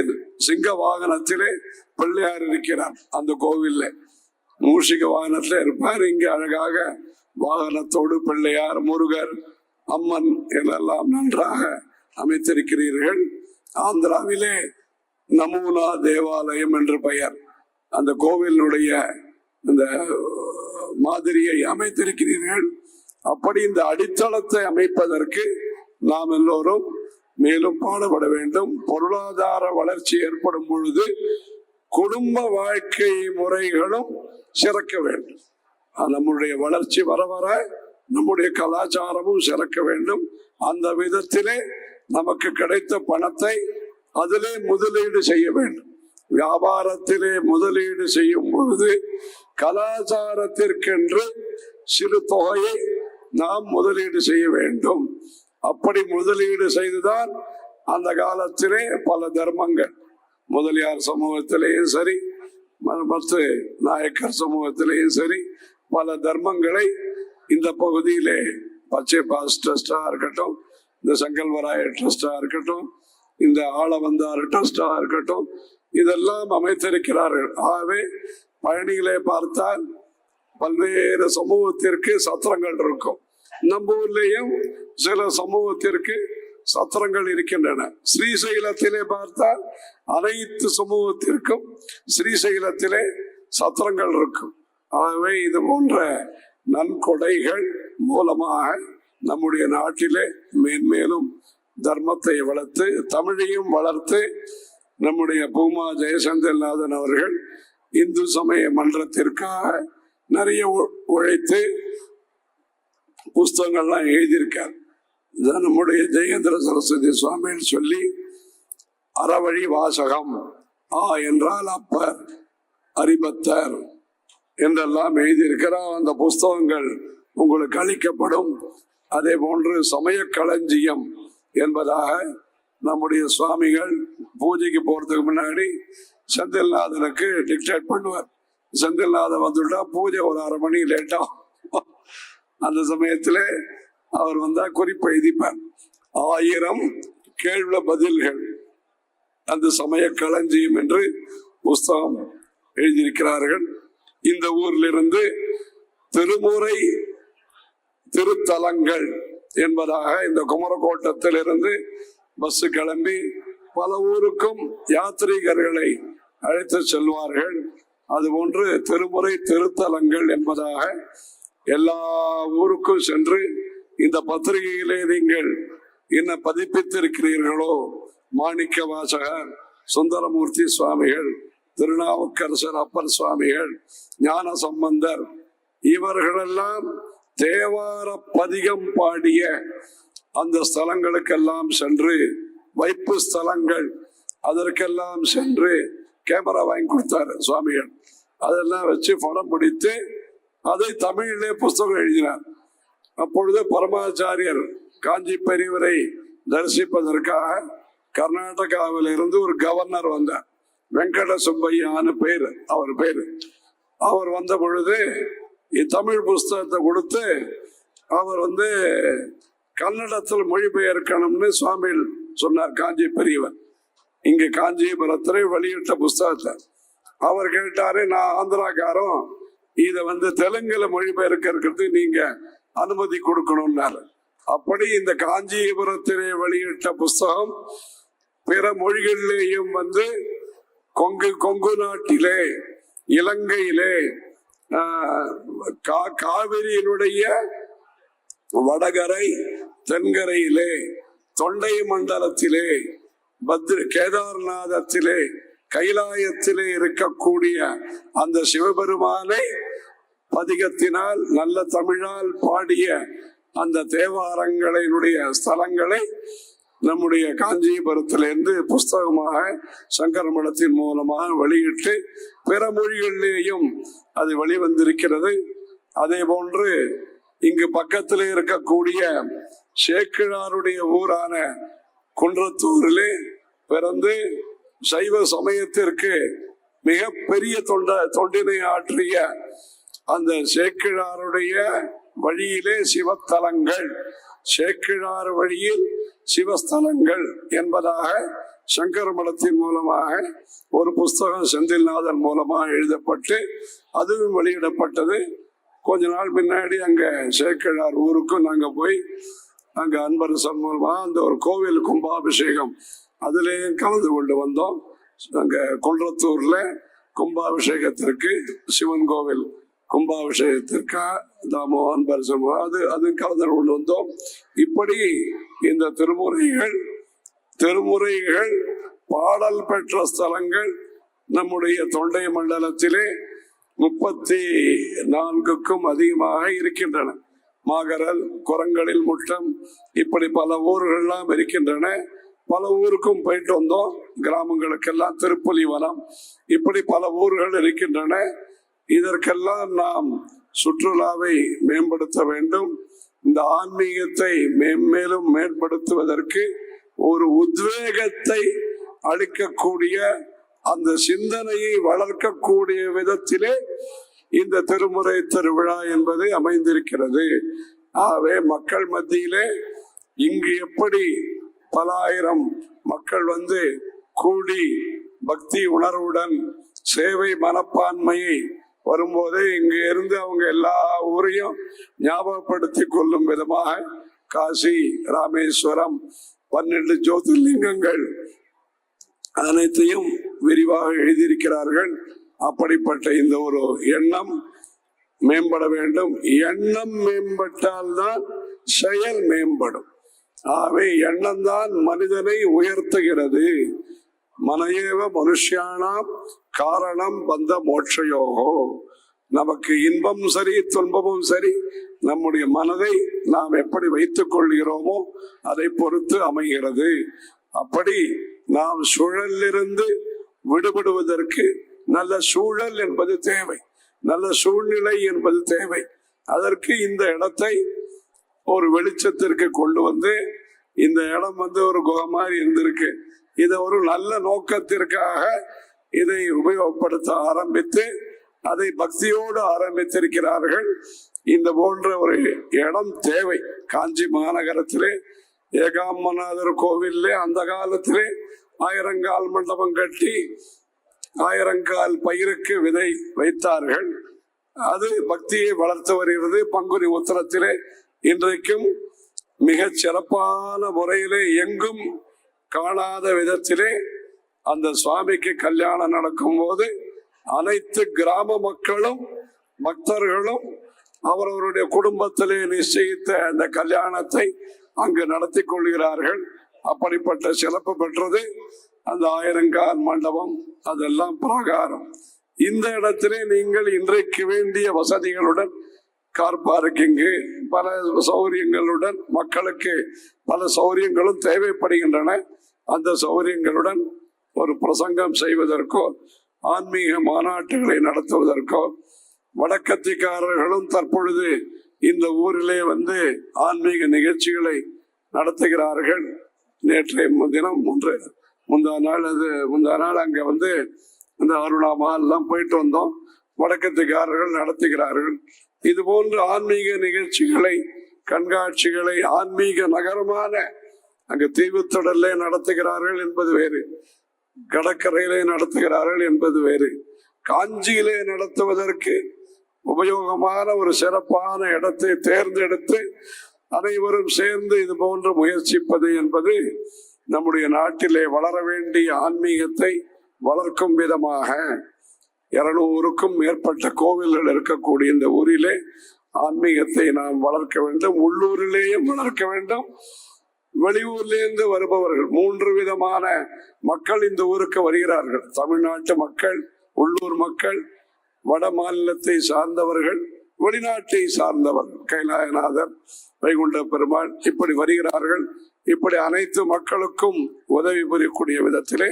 சிங்க வாகனத்திலே பிள்ளையார் இருக்கிறார். அந்த கோவில்ல மூஷிக வாகனத்துல இருப்பார். இங்கே அழகாக வாகனத்தோடு பிள்ளையார், முருகர், அம்மன் என்றெல்லாம் நன்றாக அமைத்திருக்கிறீர்கள். ஆந்திராவிலே நமூனா தேவாலயம் என்று பெயர். அந்த கோவிலுடைய இந்த மாதிரியை அமைத்திருக்கிறீர்கள். அப்படி இந்த அடித்தளத்தை அமைப்பதற்கு நாம் எல்லோரும் மேலும் பாடுபட வேண்டும். பொருளாதார வளர்ச்சி ஏற்படும் பொழுது குடும்ப வாழ்க்கை முறைகளும் சிறக்க வேண்டும். நம்முடைய வளர்ச்சி வர வர நம்முடைய கலாச்சாரமும் சிறக்க வேண்டும். அந்த விதத்திலே நமக்கு கிடைத்த பணத்தை அதிலே முதலீடு செய்ய வேண்டும். வியாபாரத்திலே முதலீடு செய்யும் பொழுது கலாச்சாரத்திற்கென்று சிறு தொகையை நாம் முதலீடு செய்ய வேண்டும். அப்படி முதலீடு செய்துதான் அந்த காலத்திலே பல தர்மங்கள், முதலியார் சமூகத்திலேயும் சரி, மற்ற நாயக்கர் சமூகத்திலேயும் சரி, பல தர்மங்களை இந்த பகுதியிலே பச்சை பாஸ் ட்ரஸ்டா இருக்கட்டும், இந்த சங்கல்வராய ட்ரஸ்டா இருக்கட்டும், இந்த ஆளவந்தார் ட்ரஸ்டா இருக்கட்டும், இதெல்லாம் அமைத்திருக்கிறார்கள். ஆகவே பயணிகளை பார்த்தால் பல்வேறு சமூகத்திற்கு சத்திரங்கள் இருக்கும். நம்ம ஊர்லேயும் சில சமூகத்திற்கு சத்திரங்கள் இருக்கின்றன. ஸ்ரீசைலத்திலே பார்த்தால் அனைத்து சமூகத்திற்கும் ஸ்ரீசைலத்திலே சத்திரங்கள் இருக்கும். ஆகவே இது போன்ற நன்கொடைகள் மூலமாக நம்முடைய நாட்டிலே மேன்மேலும் தர்மத்தை வளர்த்து தமிழையும் வளர்த்து நம்முடைய பூமா ஜெயசந்திரநாதன் அவர்கள் இந்து சமய மன்றத்திற்காக நிறைய உழைத்து புஸ்தகங்கள்லாம் எழுதியிருக்கார். நம்முடைய ஜெயேந்திர சரஸ்வதி சுவாமின்னு சொல்லி அறவழி வாசகம், என்றால் அப்பர், அரிபத்தர் என்றெல்லாம் எழுதியிருக்கிறார். அந்த புஸ்தகங்கள் உங்களுக்கு அளிக்கப்படும். அதே போன்று சமய களஞ்சியம் என்பதாக நம்முடைய சுவாமிகள் பூஜைக்கு போறதுக்கு முன்னாடி செந்தில்நாதனுக்கு டிக்டேட் பண்ணுவார். செந்தில்நாதன் வந்துட்டா பூஜை ஒரு 1/2 மணி லேட்டா. அந்த சமயத்துல அவர் வந்தா குறிப்பு எழுதிப்பார். 1000 கேள்வி பதில்கள் அந்த சமய களஞ்சியம் என்று புஸ்தகம் எழுதியிருக்கிறார்கள். இந்த ஊரிலிருந்து திருமுறை திருத்தலங்கள் என்பதாக இந்த குமரக்கோட்டத்திலிருந்து பஸ் கிளம்பி பல ஊருக்கும் யாத்ரீகர்களை அழைத்து செல்வார்கள். அதுபோன்று திருமுறை திருத்தலங்கள் என்பதாக எல்லா ஊருக்கும் சென்று இந்த பத்திரிகையிலே நீங்கள் என்ன பதிப்பித்திருக்கிறீர்களோ மாணிக்க வாசகர், சுந்தரமூர்த்தி சுவாமிகள், திருநாவுக்கரசர் அப்பர் சுவாமிகள், ஞான சம்பந்தர் இவர்களெல்லாம் தேவார பதிகம் பாடிய அந்த ஸ்தலங்களுக்கெல்லாம் சென்று, வைப்பு ஸ்தலங்கள் அதற்கெல்லாம் சென்று கேமரா வாங்கி கொடுத்தாரு சுவாமிகள். அதெல்லாம் வச்சு படம் பிடித்து அதை தமிழிலே புஸ்தகம் எழுதினார். அப்பொழுது பரமாச்சாரியர் காஞ்சி பெரியவரை தரிசிப்பதற்காக கர்நாடகாவில் இருந்து ஒரு கவர்னர் வந்தார். வெங்கட சுப்பையான்னு பேரு அவர் பேரு. அவர் வந்த பொழுது தமிழ் புஸ்தகத்தை கொடுத்து அவர் கன்னடத்தில் மொழிபெயர்க்கணும்னு சுவாமிகள் சொன்னார். காஞ்சி பெரியவர் இங்க காஞ்சிபுரத்திலே வெளியிட்ட புஸ்தகத்தை அவர் கேட்டாரு, நான் ஆந்திராக்காரன், இதை தெலுங்குல மொழிபெயர்க்கிறது நீங்க அனுமதி கொடுக்கணும்னாரு. அப்படி இந்த காஞ்சிபுரத்திலே வெளியிட்ட புஸ்தகம் பிற மொழிகளிலேயும் கொங்கு நாட்டிலே, இலங்கையிலே, காவிரியினுடைய வடகரை தென்கரையிலே, தொண்டை மண்டலத்திலே, கேதார்நாதத்திலே, கைலாயத்திலே இருக்கக்கூடிய அந்த சிவபெருமானை பதிகத்தினால் நல்ல தமிழால் பாடிய அந்த தேவாரங்களினுடைய ஸ்தலங்களை நம்முடைய காஞ்சிபுரத்திலிருந்து புஸ்தகமாக சங்கர மடத்தின் மூலமாக வெளியிட்டு பிற மொழிகளிலேயும் அது வெளிவந்திருக்கிறது. அதே போன்று இங்கு பக்கத்தில் இருக்கக்கூடிய சேக்கிழாருடைய ஊரான குன்றத்தூரிலே பிறந்து சைவ சமயத்திற்கு மிக பெரிய தொண்டினை ஆற்றிய அந்த சேக்கிழாருடைய வழியிலே சிவத்தலங்கள், சேக்கிழார் வழியில் சிவஸ்தலங்கள் என்பதாக சங்கர மடத்தின் மூலமாக ஒரு புஸ்தகம் செந்தில்நாதன் மூலமாக எழுதப்பட்டு அதுவும் வெளியிடப்பட்டது. கொஞ்ச நாள் முன்னாடி அங்க சேக்கிழார் ஊருக்கும் நாங்க போய் அங்க அன்பரசன் மூலமா அந்த ஒரு கோவில் கும்பாபிஷேகம் அதுலேயும் கலந்து கொண்டு வந்தோம். அங்க குன்றத்தூர்ல கும்பாபிஷேகத்திற்கு, சிவன் கோவில் கும்பாபிஷேகத்திற்கா தாமோ அன்பரசன் அது கலந்து கொண்டு வந்தோம். இப்படி இந்த திருமுறைகள் பாடல் பெற்ற ஸ்தலங்கள் நம்முடைய தொண்டை மண்டலத்திலே 34க்கும் அதிகமாக இருக்கின்றன. மாகரல், குரங்களில் முட்டம், இப்படி பல ஊர்கள்லாம் இருக்கின்றன. பல ஊருக்கும் போயிட்டு வந்தோம். கிராமங்களுக்கெல்லாம் திருப்புலிவனம், இப்படி பல ஊர்கள் இருக்கின்றன. இதற்கெல்லாம் நாம் சுற்றுலாவை மேம்படுத்த வேண்டும். இந்த ஆன்மீகத்தை மேன்மேலும் மேம்படுத்துவதற்கு ஒரு உத்வேகத்தை அளிக்கக்கூடிய, அந்த சிந்தனையை வளர்க்கக்கூடிய விதத்திலே இந்த திருமுறை திருவிழா என்பது அமைந்திருக்கிறது. ஆகவே மக்கள் மத்தியிலே இங்கு எப்படி பல ஆயிரம் மக்கள் கூடி பக்தி உணர்வுடன் சேவை மனப்பான்மையை வரும்போதே இங்கு இருந்து அவங்க எல்லா ஊரையும் ஞாபகப்படுத்தி கொள்ளும் விதமாக காசி, ராமேஸ்வரம், 12 ஜோதிர்லிங்கங்கள் அனைத்தையும் விரிவாக எழுதியிருக்கிறார்கள். அப்படிப்பட்ட இந்த ஒரு எண்ணம் மேம்பட வேண்டும். எண்ணம் மேம்பட்டால்தான் செயல் மேம்படும். ஆகவே எண்ணம் தான் மனிதனை உயர்த்துகிறது. மனையேவ மனுஷியானாம் காரணம் பந்த மோட்சயோகோ. நமக்கு இன்பம் சரி துன்பமும் சரி நம்முடைய மனதை நாம் எப்படி வைத்துக் கொள்கிறோமோ அதை பொறுத்து அமைகிறது. அப்படி நாம் சூழலிலிருந்து விடுபடுவதற்கு நல்ல சூழல் என்பது தேவை, நல்ல சூழ்நிலை என்பது தேவை. அதற்கு இந்த இடத்தை ஒரு வெளிச்சத்திற்கு கொண்டு வந்து இந்த இடம் வந்து ஒரு குகை மாதிரி இருந்திருக்கு. இதை ஒரு நல்ல நோக்கத்திற்காக இதை உபயோகப்படுத்த ஆரம்பித்து அதை பக்தியோடு ஆரம்பித்திருக்கிறார்கள். இந்த போன்ற ஒரு இடம் தேவை. காஞ்சி மாநகரத்திலே ஏகாம்பரநாதர் கோவிலே அந்த காலத்திலே 1000 கால் மண்டபம் கட்டி 1000 கால் பயிருக்கு விதை வைத்தார்கள். அது பக்தியை வளர்த்து வருகிறது. பங்குனி உத்திரத்திலே இன்றைக்கும் மிக சிறப்பான முறையிலே எங்கும் காணாத விதத்திலே அந்த சுவாமிக்கு கல்யாணம் நடக்கும் போது அனைத்து கிராம மக்களும் பக்தர்களும் அவரவருடைய குடும்பத்திலே நிச்சயித்த அந்த கல்யாணத்தை அங்கு நடத்தி கொள்கிறார்கள். அப்படிப்பட்ட சிறப்பு பெற்றது அந்த 1000 கால் மண்டபம். அதெல்லாம் பிரகாரம். இந்த இடத்திலே நீங்கள் இன்றைக்கு வேண்டிய வசதிகளுடன் கார் பார்க்கிங்கு பல சௌகரியங்களுடன் மக்களுக்கு பல சௌகரியங்களும் தேவைப்படுகின்றன. அந்த சௌகரியங்களுடன் ஒரு பிரசங்கம் செய்வதற்கோ ஆன்மீக மாநாட்டுகளை நடத்துவதற்கோ வடக்கத்திக்காரர்களும் தற்பொழுது இந்த ஊரிலே வந்து ஆன்மீக நிகழ்ச்சிகளை நடத்துகிறார்கள். நேற்றைய தினம் முந்தா நாள் அங்க வந்து இந்த அருணாமா எல்லாம் போயிட்டு வந்தோம். வடக்கத்திக்காரர்கள் நடத்துகிறார்கள். இது போன்ற ஆன்மீக நிகழ்ச்சிகளை கண்காட்சிகளை ஆன்மீக நகரமான அங்கு தீவுத்தொடரிலே நடத்துகிறார்கள் என்பது வேறு, கடற்கரையிலே நடத்துகிறார்கள் என்பது வேறு. காஞ்சியிலே நடத்துவதற்கு உபயோகமான ஒரு சிறப்பான இடத்தை தேர்ந்தெடுத்து அனைவரும் சேர்ந்து இது போன்று முயற்சிப்பது என்பது நம்முடைய நாட்டிலே வளர வேண்டிய ஆன்மீகத்தை வளர்க்கும் விதமாக 200க்கும் மேற்பட்ட கோவில்கள் இருக்கக்கூடிய இந்த ஊரிலே ஆன்மீகத்தை நாம் வளர்க்க வேண்டும். உள்ளூரிலேயும் வளர்க்க வேண்டும். வெளியூர்லேருந்து வருபவர்கள் 3 விதமான மக்கள் இந்த ஊருக்கு வருகிறார்கள். தமிழ்நாட்டு மக்கள், உள்ளூர் மக்கள், வட மாநிலத்தை சார்ந்தவர்கள், வெளிநாட்டை சார்ந்தவர்கள். கைலாயநாதர், வைகுண்ட பெருமாள் இப்படி வருகிறார்கள். இப்படி அனைத்து மக்களுக்கும் உதவி புரியக்கூடிய விதத்திலே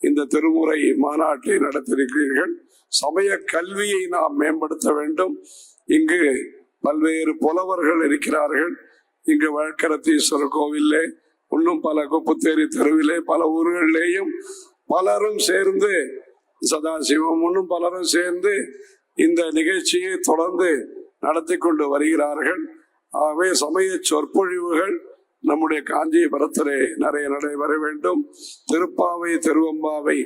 இந்த திருமுறை மாநாட்டை நடத்தியிருக்கிறீர்கள். சமய கல்வியை நாம் மேம்படுத்த வேண்டும். இங்கு பல்வேறு புலவர்கள் இருக்கிறார்கள். இங்கு வழக்கரத்தீஸ்வரர் கோவிலே, இன்னும் பல குப்புத்தேரி தெருவிலே, பல ஊர்களிலேயும் பலரும் சேர்ந்து, சதாசிவம் இன்னும் பலரும் சேர்ந்து இந்த நிகழ்ச்சியை தொடர்ந்து நடத்தி கொண்டு வருகிறார்கள். ஆகவே சமய சொற்பொழிவுகள் நம்முடைய காஞ்சிபுரத்திலே நிறைய நடைபெற வேண்டும். திருப்பாவை திருவம்பாவை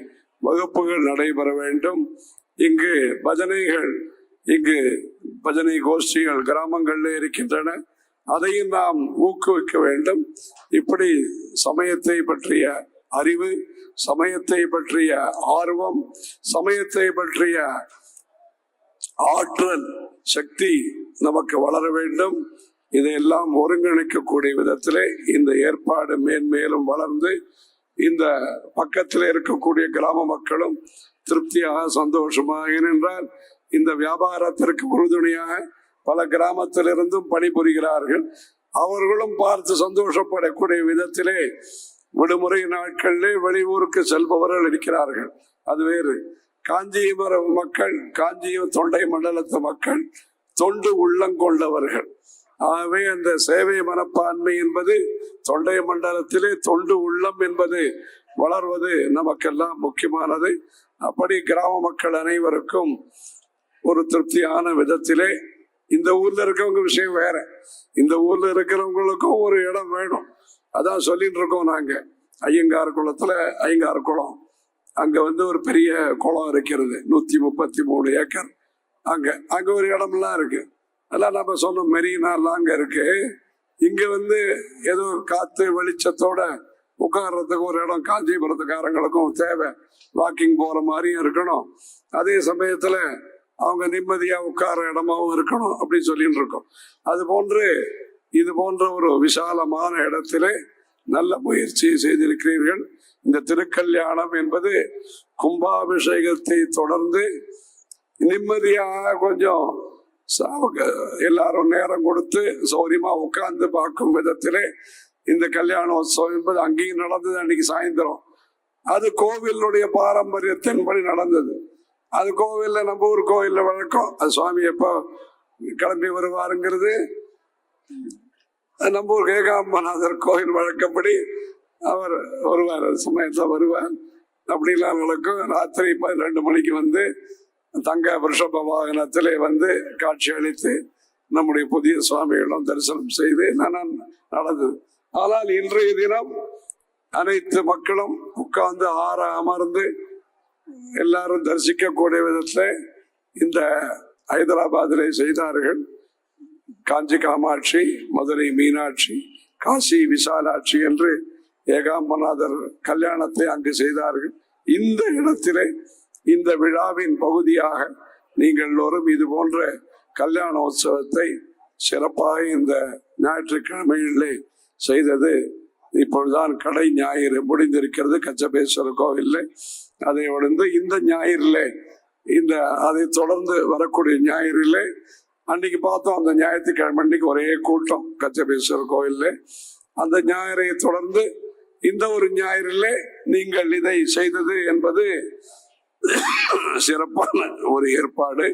வகுப்புகள் நடைபெற வேண்டும். இங்கு பஜனை கோஷ்டிகள் கிராமங்களில் இருக்கின்றன. அதையும் நாம் ஊக்குவிக்க வேண்டும். இப்படி சமயத்தை பற்றிய அறிவு, சமயத்தை பற்றிய ஆர்வம், சமயத்தை பற்றிய ஆற்றல், சக்தி நமக்கு வளர வேண்டும். இதையெல்லாம் ஒருங்கிணைக்கக்கூடிய விதத்திலே இந்த ஏற்பாடு மேன்மேலும் வளர்ந்து இந்த பக்கத்தில் இருக்கக்கூடிய கிராம மக்களும் திருப்தியாக சந்தோஷமாக, ஏனென்றால் இந்த வியாபாரத்திற்கு உறுதுணையாக பல கிராமத்திலிருந்தும் பணிபுரிகிறார்கள். அவர்களும் பார்த்து சந்தோஷப்படக்கூடிய விதத்திலே விடுமுறை நாட்களிலே வெளியூருக்கு செல்பவர்கள் இருக்கிறார்கள். அது வேறு. காஞ்சிபுரம் மக்கள், காஞ்சிபுரம் தொண்டை மண்டலத்து மக்கள் தொண்டு உள்ளங்கொண்டவர்கள். ஆகவே அந்த சேவை மனப்பான்மை என்பது தொண்டை மண்டலத்திலே தொண்டு உள்ளம் என்பது வளர்வது நமக்கெல்லாம் முக்கியமானது. அப்படி கிராம மக்கள் அனைவருக்கும் ஒரு திருப்தியான விதத்திலே இந்த ஊர்ல இருக்கவங்க விஷயம் வேற. இந்த ஊர்ல இருக்கிறவங்களுக்கும் ஒரு இடம் வேணும். அதான் சொல்லிட்டு இருக்கோம் நாங்க. ஐயங்கார் குளத்துல ஐயங்கார் குளம், அங்க வந்து ஒரு பெரிய குளம் இருக்கிறது, 133 ஏக்கர். அங்க ஒரு இடம்லாம் இருக்கு. அதெல்லாம் நம்ம சொன்னோம், மெரினாலாம் அங்க இருக்கு. இங்க வந்து ஏதோ காத்து வெளிச்சத்தோட உட்கார்றதுக்கு ஒரு இடம் காஞ்சிபுரத்துக்காரங்களுக்கும் தேவை. வாக்கிங் போற மாதிரியும் இருக்கணும், அதே சமயத்துல அவங்க நிம்மதியா உட்கார இடமாவும் இருக்கணும் அப்படின்னு சொல்லிட்டு இருக்கோம். அது போன்று இது போன்ற ஒரு விசாலமான இடத்திலே நல்ல முயற்சி செய்திருக்கிறீர்கள். இந்த திருக்கல்யாணம் என்பது கும்பாபிஷேகத்தை தொடர்ந்து நிம்மதியாக கொஞ்சம் எல்லாரும் நேரம் கொடுத்து சௌரியமா உட்கார்ந்து பார்க்கும் விதத்திலே இந்த கல்யாணோத்சவம் என்பது அங்கேயும் நடந்தது. அன்னைக்கு சாயந்தரம் அது கோவிலுடைய பாரம்பரியத்தின்படி நடந்தது. அது கோவில்ல, நம்ம ஊர் கோவில்ல வழக்கம். அது சுவாமி எப்போ கிளம்பி வருவாருங்கிறது நம்ம ஊர் ஏகாம்பநாதர் கோயில் வழக்கப்படி அவர் வருவார், சமயத்தில் வருவார். அப்படிலாம் நடக்கும். ராத்திரி 12 மணிக்கு வந்து தங்க ரிஷப வாகனத்திலே வந்து காட்சி அளித்து நம்முடைய புதிய சுவாமிகளும் தரிசனம் செய்து நடந்தது. ஆனால் இன்றைய தினம் அனைத்து மக்களும் உட்கார்ந்து அமர்ந்து எல்லாரும் தரிசிக்கக்கூடிய விதத்தில் இந்த ஹைதராபாத்திலே செய்தார்கள். காஞ்சி காமாட்சி, மதுரை மீனாட்சி, காசி விசாலாட்சி என்று ஏகாம்பநாதர் கல்யாணத்தை அங்கு செய்தார்கள். இந்த இடத்திலே இந்த விழாவின் பகுதியாக நீங்கள் எல்லோரும் இது போன்ற கல்யாண உற்சவத்தை சிறப்பாக இந்த ஞாயிற்றுக்கிழமையிலே செய்தது. இப்பொழுதுதான் கடை ஞாயிறு முடிந்திருக்கிறது கச்சபேஸ்வரர் கோவிலில். அதை உடந்து இந்த ஞாயிறிலே அதை தொடர்ந்து வரக்கூடிய ஞாயிறிலே அன்னைக்கு பார்த்தோம். அந்த ஞாயிற்றுக்கிழமை அன்னைக்கு ஒரே கூட்டம் கச்சபேஸ்வரர் கோவிலில். அந்த ஞாயிறை தொடர்ந்து இந்த ஒரு ஞாயிறிலே நீங்கள் இதை செய்தது என்பது சிறப்பான ஒரு ஏற்பாடு.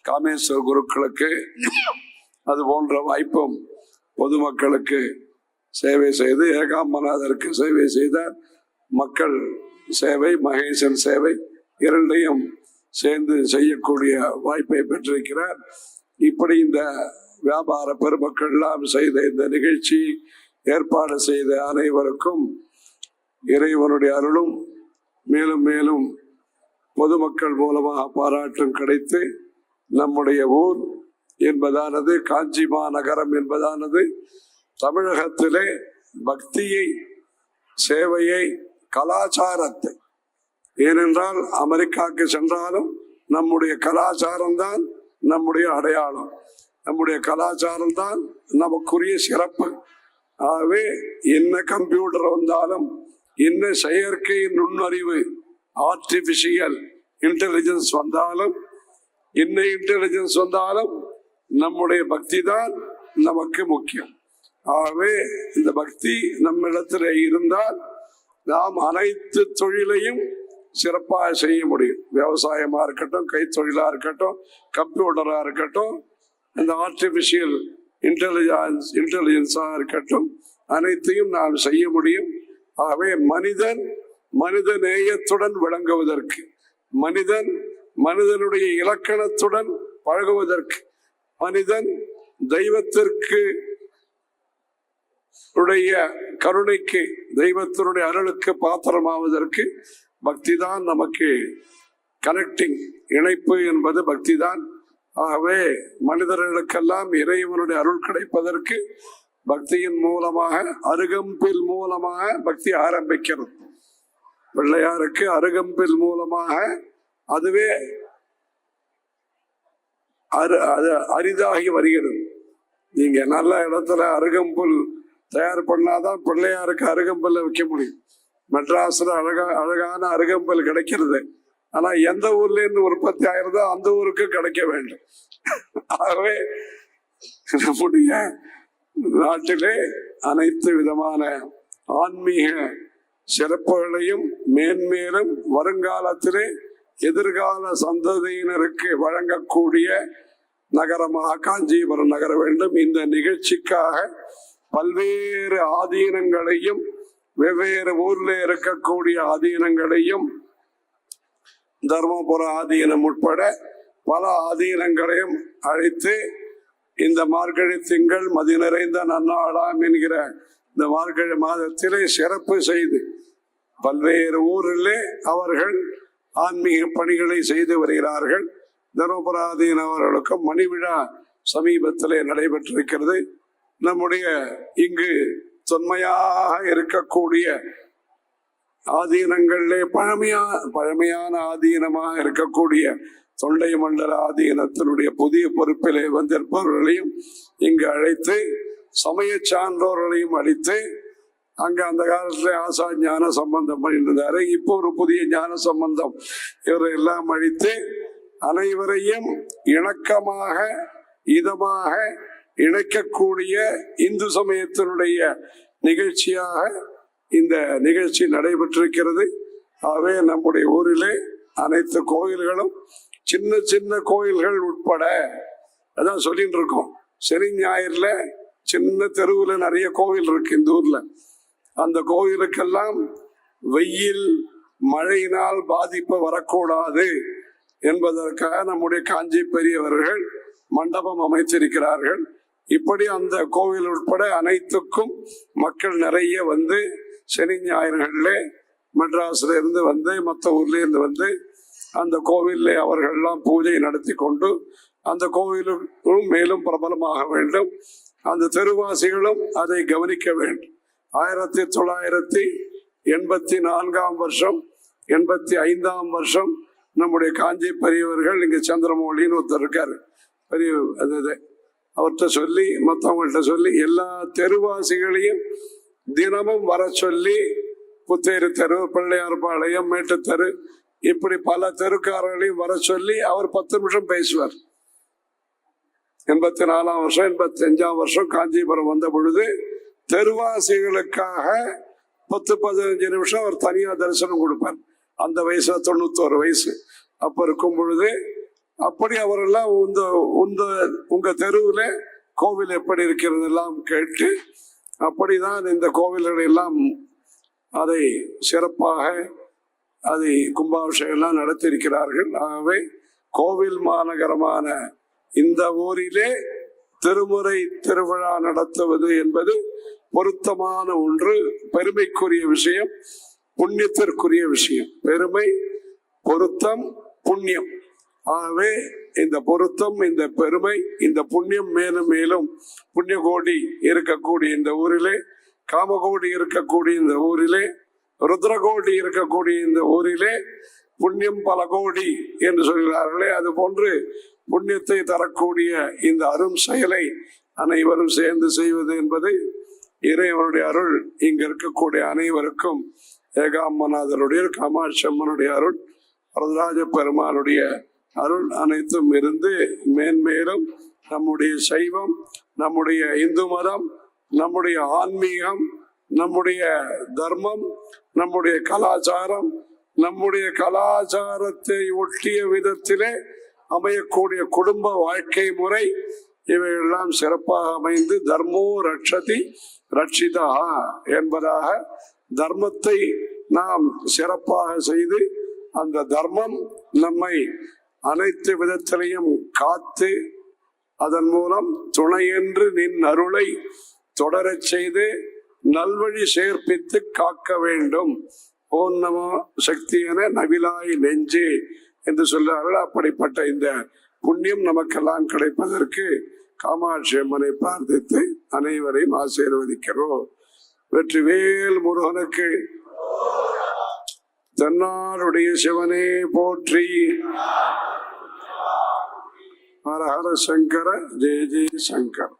காமேஸ்வர குருக்களுக்கு அது போன்ற வாய்ப்பும் பொதுமக்களுக்கு சேவை செய்து ஏகாம்பநாதருக்கு சேவை செய்தார். மக்கள் சேவை, மகேசன் சேவை இரண்டையும் சேர்ந்து செய்யக்கூடிய வாய்ப்பை பெற்றிருக்கிறார். இப்படி இந்த வியாபார பெருமக்கள் எல்லாம் செய்த இந்த நிகழ்ச்சி ஏற்பாடு செய்த அனைவருக்கும் இறைவனுடைய அருளும் மேலும் மேலும் பொதுமக்கள் மூலமாக பாராட்டும் கிடைத்து நம்முடைய ஊர் என்பதானது, காஞ்சி மாநகரம் என்பதானது தமிழகத்திலே பக்தியை, சேவையை, கலாச்சாரத்தை, ஏனென்றால் அமெரிக்காவுக்கு சென்றாலும் நம்முடைய கலாச்சாரம் தான் நம்முடைய அடையாளம், நம்முடைய கலாச்சாரம் தான் நமக்குரிய சிறப்பு. ஆகவே என்ன கம்ப்யூட்டர் வந்தாலும், என்ன செயற்கை நுண்ணறிவு ஆர்டிபிஷியல் இன்டெலிஜென்ஸ் வந்தாலும், என்ன இன்டெலிஜென்ஸ் வந்தாலும் நம்முடைய பக்தி தான் நமக்கு முக்கியம். ஆகவே இந்த பக்தி நம்மிடத்தில் இருந்தால் நாம் அனைத்து தொழிலையும் சிறப்பாக செய்ய முடியும். விவசாயமா இருக்கட்டும், கைத்தொழிலா இருக்கட்டும், கம்ப்யூட்டரா இருக்கட்டும், இந்த ஆர்டிபிஷியல் இன்டெலிஜென்ஸா இருக்கட்டும், அனைத்தையும் நாம் செய்ய முடியும். ஆகவே மனித நேயத்துடன் விளங்குவதற்கு, மனிதனுடைய இலக்கணத்துடன் பழகுவதற்கு, மனிதன் தெய்வத்திற்கு கருணைக்கு, தெய்வத்தினுடைய அருளுக்கு பாத்திரமாவதற்கு பக்தி தான் நமக்கு கனெக்டிங், இணைப்பு என்பது பக்தி தான். ஆகவே மனிதர்களுக்கெல்லாம் இறைவனுடைய அருள் கிடைப்பதற்கு பக்தியின் மூலமாக, அருகம்பில் மூலமாக பக்தி ஆரம்பிக்கிறது. பிள்ளையாருக்கு அருகம்பில் மூலமாக அதுவே அரிதாகி வருகிறது. நீங்க நல்ல இடத்துல அருகம்புல் தயார் பண்ணாதான் பிள்ளையாருக்கு அருகம்புல்ல வைக்க முடியும். மெட்ராஸ்ல அழகான அருகம்புல் கிடைக்கிறது. ஆனா எந்த ஊர்ல இருந்து உற்பத்தி ஆகிறதோ அந்த ஊருக்கு கிடைக்க வேண்டும். ஆகவே நம்முடைய நாட்டிலே அனைத்து விதமான ஆன்மீக சிறப்புகளையும் மேன்மேலும் வருங்காலத்திலே எதிர்கால சந்ததியினருக்கு வழங்கக்கூடிய நகரமாக காஞ்சிபுரம் நகர வேண்டும். இந்த நிகழ்ச்சிக்காக பல்வேறு ஆதீனங்களையும், வெவ்வேறு ஊர்ல இருக்கக்கூடிய ஆதீனங்களையும், தர்மபுர ஆதீனம் உட்பட பல ஆதீனங்களையும் அழைத்து இந்த மார்கழி திங்கள் மதி நிறைந்த நன்னாளாம் என்கிற இந்த மார்கழி மாதத்திலே சிறப்பு செய்து பல்வேறு ஊரிலே அவர்கள் ஆன்மீக பணிகளை செய்து வருகிறார்கள். தர்மபுராதீன அவர்களுக்கும் மணி விழா சமீபத்திலே நடைபெற்றிருக்கிறது. நம்முடைய இங்கு தொன்மையாக இருக்கக்கூடிய ஆதீனங்களிலே பழமையான ஆதீனமாக இருக்கக்கூடிய தொண்டை மண்டல ஆதீனத்தினுடைய புதிய பொறுப்பிலே வந்திருப்பவர்களையும் இங்கு அழைத்து, சமய சான்றோர்களையும் அழைத்து, அங்க அந்த காலத்துல ஆசா ஞான சம்பந்தம் பண்ணியிருந்தாரு. இப்போ ஒரு புதிய ஞான சம்பந்தம், இவரை எல்லாம் அழைத்து அனைவரையும் இணக்கமாக இதமாக இணைக்கக்கூடிய இந்து சமயத்தினுடைய நிகழ்ச்சியாக இந்த நிகழ்ச்சி நடைபெற்றிருக்கிறது. ஆகவே நம்முடைய ஊரிலே அனைத்து கோயில்களும், சின்ன சின்ன கோயில்கள் உட்பட, அதான் சொல்லிட்டு இருக்கோம், சனி ஞாயிறுல சின்ன தெருவுல நிறைய கோவில் இருக்கு இந்த ஊர்ல. அந்த கோவிலுக்கெல்லாம் வெயில் மழையினால் பாதிப்பு வரக்கூடாது என்பதற்காக நம்முடைய காஞ்சி பெரியவர்கள் மண்டபம் அமைத்திருக்கிறார்கள். இப்படி அந்த கோவில் உட்பட அனைத்துக்கும் மக்கள் நிறைய வந்து சனி ஞாயிறுகள்ல மெட்ராஸ்ல இருந்து வந்து மற்ற ஊர்ல இருந்து வந்து அந்த கோவிலில் அவர்கள்லாம் பூஜை நடத்தி கொண்டு அந்த கோவிலும் மேலும் பிரபலமாக வேண்டும். அந்த தெருவாசிகளும் அதை கவனிக்க வேண்டும். 1984 வருஷம் 85 வருஷம் நம்முடைய காஞ்சி பெரியவர்கள் இங்க சந்திரமௌலின்னு ஒருத்தர் இருக்காரு, பெரிய அவர்கிட்ட சொல்லி மற்றவங்கள்ட்ட சொல்லி எல்லா தெருவாசிகளையும் தினமும் வர சொல்லி புத்தேரி தெரு, பிள்ளையார்பாளையம், மேட்டுத்தெரு, இப்படி பல தெருக்காரர்களையும் வர சொல்லி அவர் 10 நிமிஷம் பேசுவார். 84 வருஷம் 85 வருஷம் காஞ்சிபுரம் வந்த பொழுது தெருவாசிகளுக்காக 10-15 நிமிஷம் அவர் தனியா தரிசனம் கொடுப்பார். அந்த வயசுல 91 வயசு அப்ப இருக்கும் பொழுது அப்படி அவரெல்லாம் உங்க தெருவுல கோவில் எப்படி இருக்கிறது எல்லாம் கேட்டு அப்படிதான் இந்த கோவில்கள் எல்லாம் அதை சிறப்பாக அதை கும்பாபிஷேகம் எல்லாம் நடத்தியிருக்கிறார்கள். ஆகவே கோவில் மாநகரமான இந்த ஊரிலே திருமுறை திருவிழா நடத்துவது என்பது பொருத்தமான ஒன்று, பெருமைக்குரிய விஷயம், புண்ணியத்திற்குரிய விஷயம். பெருமை, பொருத்தம், புண்ணியம். ஆகவே இந்த பொருத்தம், இந்த பெருமை, இந்த புண்ணியம் மேலும் மேலும் புண்ணிய கோடி இருக்கக்கூடிய இந்த ஊரிலே, காமகோடி இருக்கக்கூடிய இந்த ஊரிலே, ருத்ரகோடி இருக்கக்கூடிய இந்த ஊரிலே புண்ணியம் பல கோடி என்று சொல்கிறார்களே, அது போன்று புண்ணியத்தை தரக்கூடிய இந்த அரும் செயலை அனைவரும் சேர்ந்து செய்வது என்பது இறைவனுடைய அருள். இங்க இருக்கக்கூடிய அனைவருக்கும் ஏகாம்பநாதருடைய, காமாட்சி அம்மனுடைய அருள், வரதராஜ பெருமானுடைய அருள் அனைத்தும் இருந்து மேன்மேலும் நம்முடைய சைவம், நம்முடைய இந்து மதம், நம்முடைய ஆன்மீகம், நம்முடைய தர்மம், நம்முடைய கலாச்சாரம், நம்முடைய கலாச்சாரத்தை ஒட்டிய விதத்திலே அமையக்கூடிய குடும்ப வாழ்க்கை முறை இவையெல்லாம் சிறப்பாக அமைந்து தர்மோ ரட்சதி ரட்சிதா என்பதாக தர்மத்தை நாம் சிறப்பாக செய்து அந்த தர்மம் நம்மை அனைத்து விதத்திலையும் காத்து அதன் மூலம் துணையென்று நின் அருளை தொடரச் செய்து நல்வழி சேர்ப்பித்து காக்க வேண்டும். ஓம் நமோ சக்தி என நவிலாய் நெஞ்சே என்று சொல்றார்கள். அப்படிப்பட்ட இந்த புண்ணியம் நமக்கெல்லாம் கிடைப்பதற்கு காமாட்சி அம்மனை பிரார்த்தித்து அனைவரையும் ஆசீர்வதிக்கிறோம். வெற்றிவேல் முருகனுக்கு. தென்னாடுடைய சிவனே போற்றி. ஹர ஹர சங்கர, ஜெய ஜெய சங்கர்.